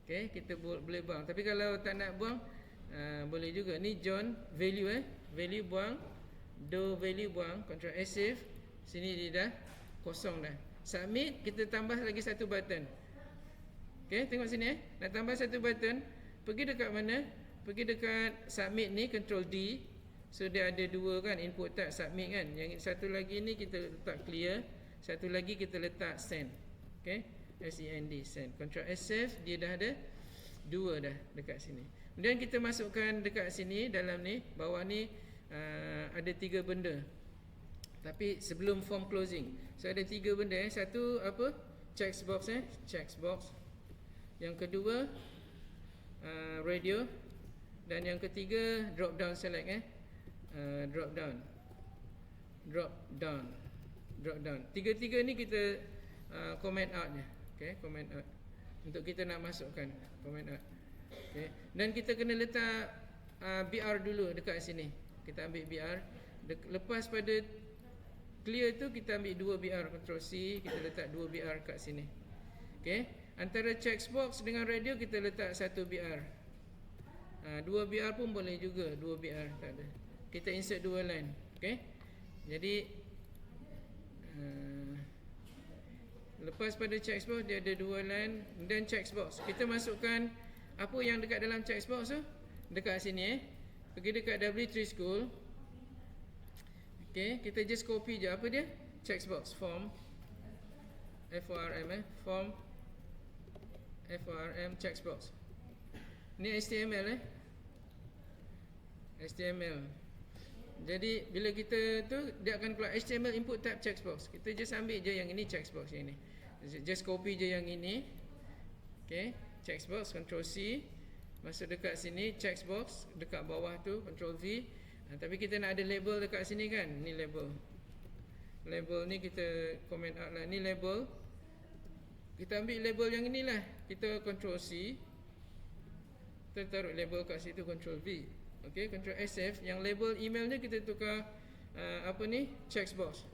Okay, kita boleh buang. Tapi kalau tak nak buang, boleh juga. Ni John value value buang, Doe value buang. Control S, save. Sini dia dah kosong dah. Submit, kita tambah lagi satu button. Okay, tengok sini nak tambah satu button. Pergi dekat mana? Pergi dekat submit ni, Control D. So dia ada 2 kan, input tag, submit kan. Yang satu lagi ni kita letak clear, satu lagi kita letak send. Okay, SEND, send. Control S, save. Dia dah ada 2 dah dekat sini. Kemudian kita masukkan dekat sini, dalam ni, bawah ni ada 3 benda. Tapi sebelum form closing, so ada 3 benda Satu apa? Checkbox checkbox. Yang kedua radio. Dan yang ketiga drop down select drop down. Tiga-tiga ni kita comment out je. Okay, comment out. Untuk kita nak masukkan comment out. Okay. Dan kita kena letak BR dulu dekat sini. Kita ambil BR. Lepas pada clear tu kita ambil 2 BR, Control C, kita letak 2 BR kat sini. Okay. Antara checkbox dengan radio kita letak 1 BR. 2 BR pun boleh juga, 2 BR tak ada. Kita insert 2 line. Okay. Jadi lepas pada checkbox dia ada 2 line. Dan checkbox kita masukkan apa yang dekat dalam checkbox tu dekat sini Pergi dekat W3 School. Okay, kita just copy je apa dia? Checkbox form. FORM form. FRM checkbox. Ni HTML HTML. Jadi bila kita tu dia akan keluar HTML input type checkbox. Kita just ambil je yang ini checkbox yang ini. Just copy je yang ini. Okay, checkbox control C. Masuk dekat sini checkbox dekat bawah tu control V. Tapi kita nak ada label dekat sini kan. Ni label. Label ni kita comment out lah. Ni label. Kita ambil label yang inilah. Kita control C. Kita taruh label kat situ control V. Okey, control SF. Yang label email ni kita tukar apa ni? Checkbox.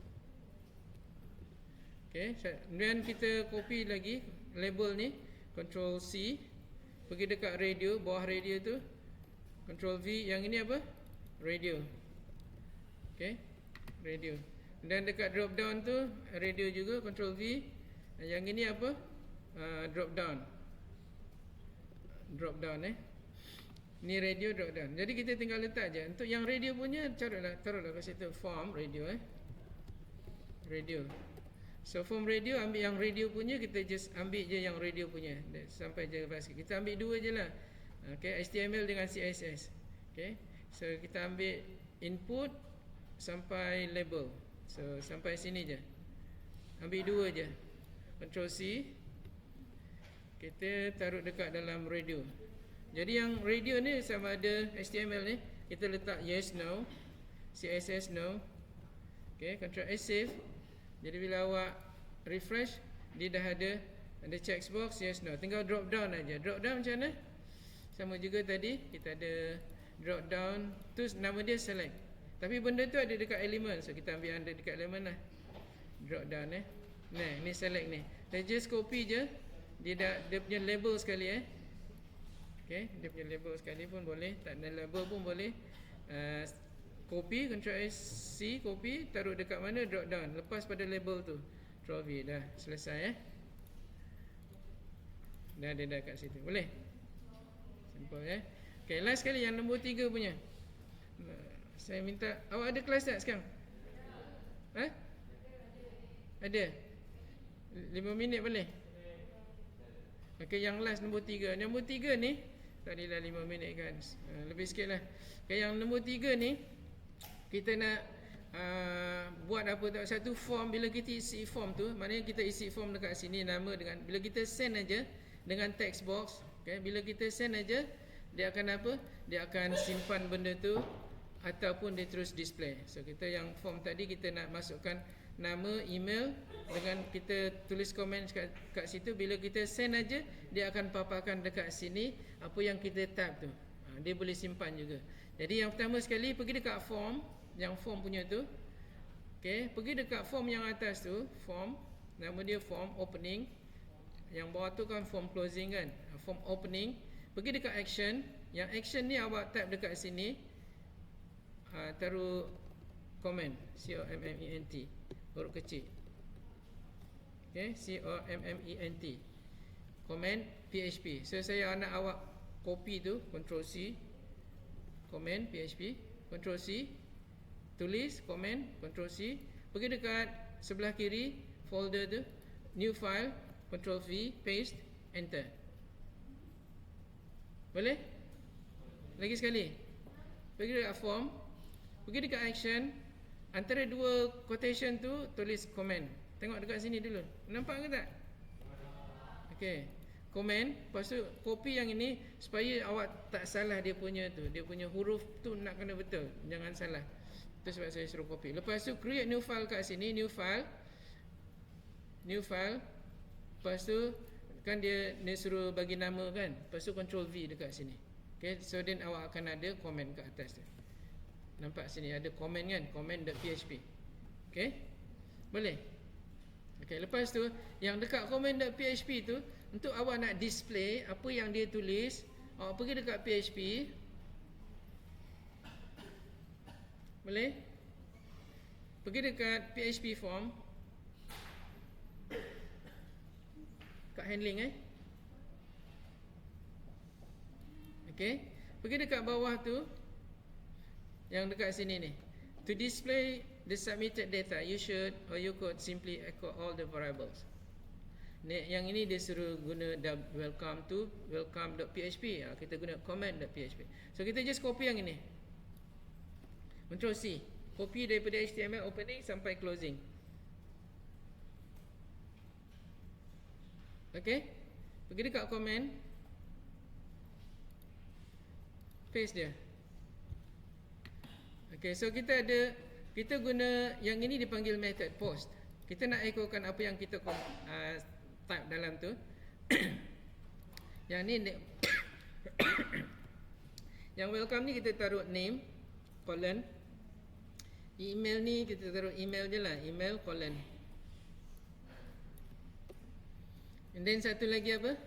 Okey, kemudian kita copy lagi label ni control C. Pergi dekat radio, bawah radio tu control V. Yang ini apa? Radio. Okey, radio. Dan dekat drop down tu radio juga control V. Yang ini apa? Drop down. Drop down Ni radio drop down. Jadi kita tinggal letak je. Untuk yang radio punya taruhlah kat situ form radio radio. So form radio, ambil yang radio punya, kita just ambil je yang radio punya. Sampai je lepas kita ambil dua je lah. Okay, HTML dengan CSS. Okay, so kita ambil input sampai label. So sampai sini je. Ambil dua je. Control C. Kita taruh dekat dalam radio. Jadi yang radio ni sama ada HTML ni, kita letak yes, no. CSS, no. Okay, Control S, save. Jadi bila awak refresh, dia dah ada checkbox, yes, no. Tinggal drop down aja. Drop down macam mana? Sama juga tadi, kita ada drop down. Tu nama dia select. Tapi benda tu ada dekat element. So kita ambil ada dekat element lah. Drop down Nah, ni select ni. Kita just copy je. Dia punya label sekali Okay, dia punya label sekali pun boleh. Tak ada label pun boleh. Copy, Ctrl C, copy, taruh dekat mana, drop down. Lepas pada label tu, Ctrl V, dah selesai Dah ada dah kat situ. Boleh? Simple Okay, last sekali yang nombor 3 punya. Saya minta, awak ada kelas tak sekarang? Ada? 5 minit boleh? Okay, yang last nombor 3. Nombor 3 ni, tadi dah 5 minit kan, lebih sikit lah. Okay, yang nombor 3 ni, kita nak buat apa tak, satu form. Bila kita isi form tu, maknanya kita isi form dekat sini, nama dengan, bila kita send aja dengan text box. Okay, bila kita send aja, dia akan apa? Dia akan simpan benda tu ataupun dia terus display. So kita yang form tadi, kita nak masukkan nama, email, dengan kita tulis komen kat situ. Bila kita send aja, dia akan paparkan dekat sini apa yang kita type tu. Dia boleh simpan juga. Jadi yang pertama sekali, pergi dekat form, yang form punya tu. Okay, pergi dekat form yang atas tu, form, nama dia form opening. Yang bawah tu kan form closing kan, form opening. Pergi dekat action. Yang action ni awak type dekat sini, taruh comment, comment, huruf kecil. Okay, comment, comment PHP. So saya nak awak copy tu, Ctrl C, comment PHP, Ctrl C, tulis comment, Ctrl C, pergi dekat sebelah kiri folder tu, new file, Ctrl V, paste, enter. Boleh? Lagi sekali. Pergi dekat form, pergi dekat action, antara dua quotation tu tulis comment. Tengok dekat sini dulu. Nampak ke tak? Okey. Comment, lepas tu copy yang ini supaya awak tak salah dia punya tu. Dia punya huruf tu nak kena betul. Jangan salah. Itu sebab saya suruh copy. Lepas tu create new file kat sini, new file. New file. Lepas tu kan dia suruh bagi nama kan. Lepas tu Ctrl V dekat sini. Okay, so then awak akan ada comment kat atas tu. Nampak sini ada comment kan, comment.php. Okay, boleh? Okay, lepas tu yang dekat comment.php tu, untuk awak nak display apa yang dia tulis, awak pergi dekat PHP. Boleh? Pergi dekat PHP form, kat handling Okay, pergi dekat bawah tu, yang dekat sini ni. To display the submitted data, you should or you could simply echo all the variables. Yang ini dia suruh guna welcome to welcome.php. Kita guna comment.php. So kita just copy yang ini. Ctrl C. Copy daripada HTML opening sampai closing. Okay. Pergi dekat comment. Paste dia. Okay, so kita guna yang ini dipanggil method post. Kita nak echokan apa yang kita type dalam tu. Yang ni yang welcome ni kita taruh name colon. Email ni kita taruh email je lah, email colon. And then satu lagi apa?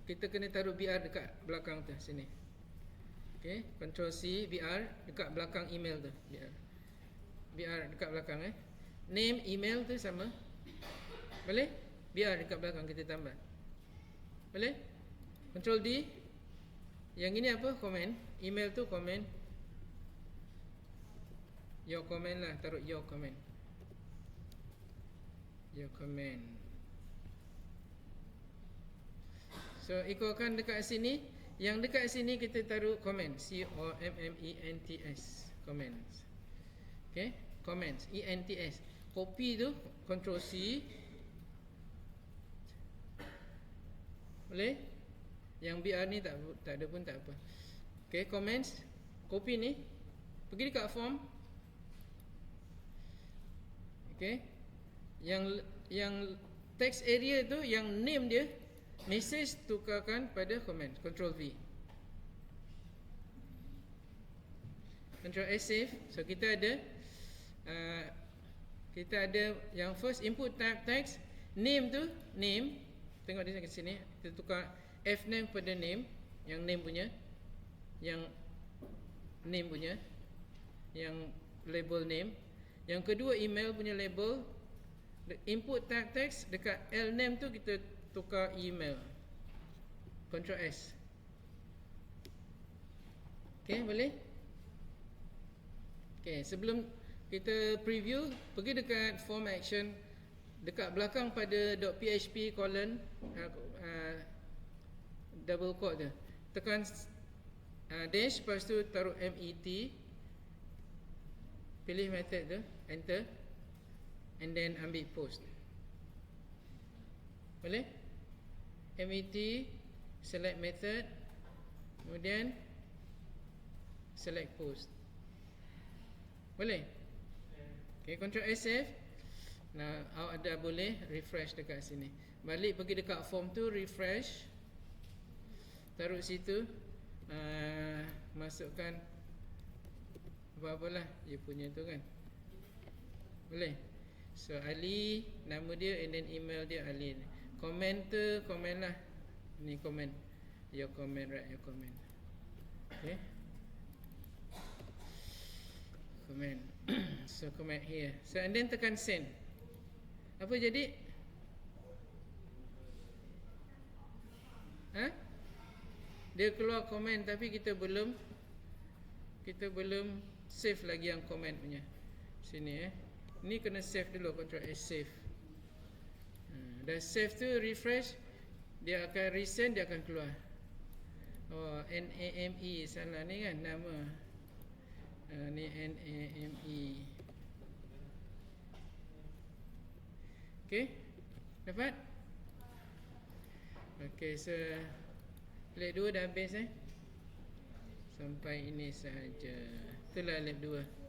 Kita kena taruh BR dekat belakang tu sini. Okay, Ctrl C BR dekat belakang email tu. BR dekat belakang Name email tu sama. Boleh? BR dekat belakang kita tambah. Boleh? Ctrl D. Yang ini apa? Comment. Email tu comment. Your comment lah, taruh your comment. Your comment. So echokan dekat sini. Yang dekat sini kita taruh comment. COMMENTS. Comments. Okay, comments. ENTS. Copy tu Ctrl C. Boleh? Yang BR ni tak ada pun tak apa. Okay, comments. Copy ni. Pergi dekat form. Okay. Yang text area tu, yang name dia, message tukarkan pada comment. Ctrl V. Ctrl S save. So kita ada yang first input type text. Name tu, name. Tengok di sini. Kita tukar F name pada name. Yang name punya. Yang name punya. Yang label name. Yang kedua email punya label. Input type text dekat L name tu kita tukar email. Ctrl S. Okay, boleh? Okay, sebelum kita preview, pergi dekat form action. Dekat belakang pada .php colon double quote tu. Tekan dash, lepas tu taruh MET. Pilih method tu, enter. And then ambil post. Boleh? MET, select method. Kemudian select post. Boleh? Okay, Ctrl S save. Nah, awak dah boleh refresh dekat sini. Balik pergi dekat form tu, refresh. Taruh situ. Masukkan apa-apalah dia punya tu kan. Boleh? So Ali, nama dia, and then email dia Ali. Comment tu, comment lah. Ni comment. Your comment, right, your comment. Okay. Comment. So comment here. So and then tekan send. Apa jadi? Dia keluar komen tapi kita belum save lagi yang komen punya. Sini Ni kena save dulu, Ctrl S save. Dah save tu, refresh, dia akan resend, dia akan keluar. Oh, NAME salah ni kan nama. Ni NAME. Okay, dapat? Okay, so lab 2 dah habis Sampai ini sahaja. Itulah lab 2.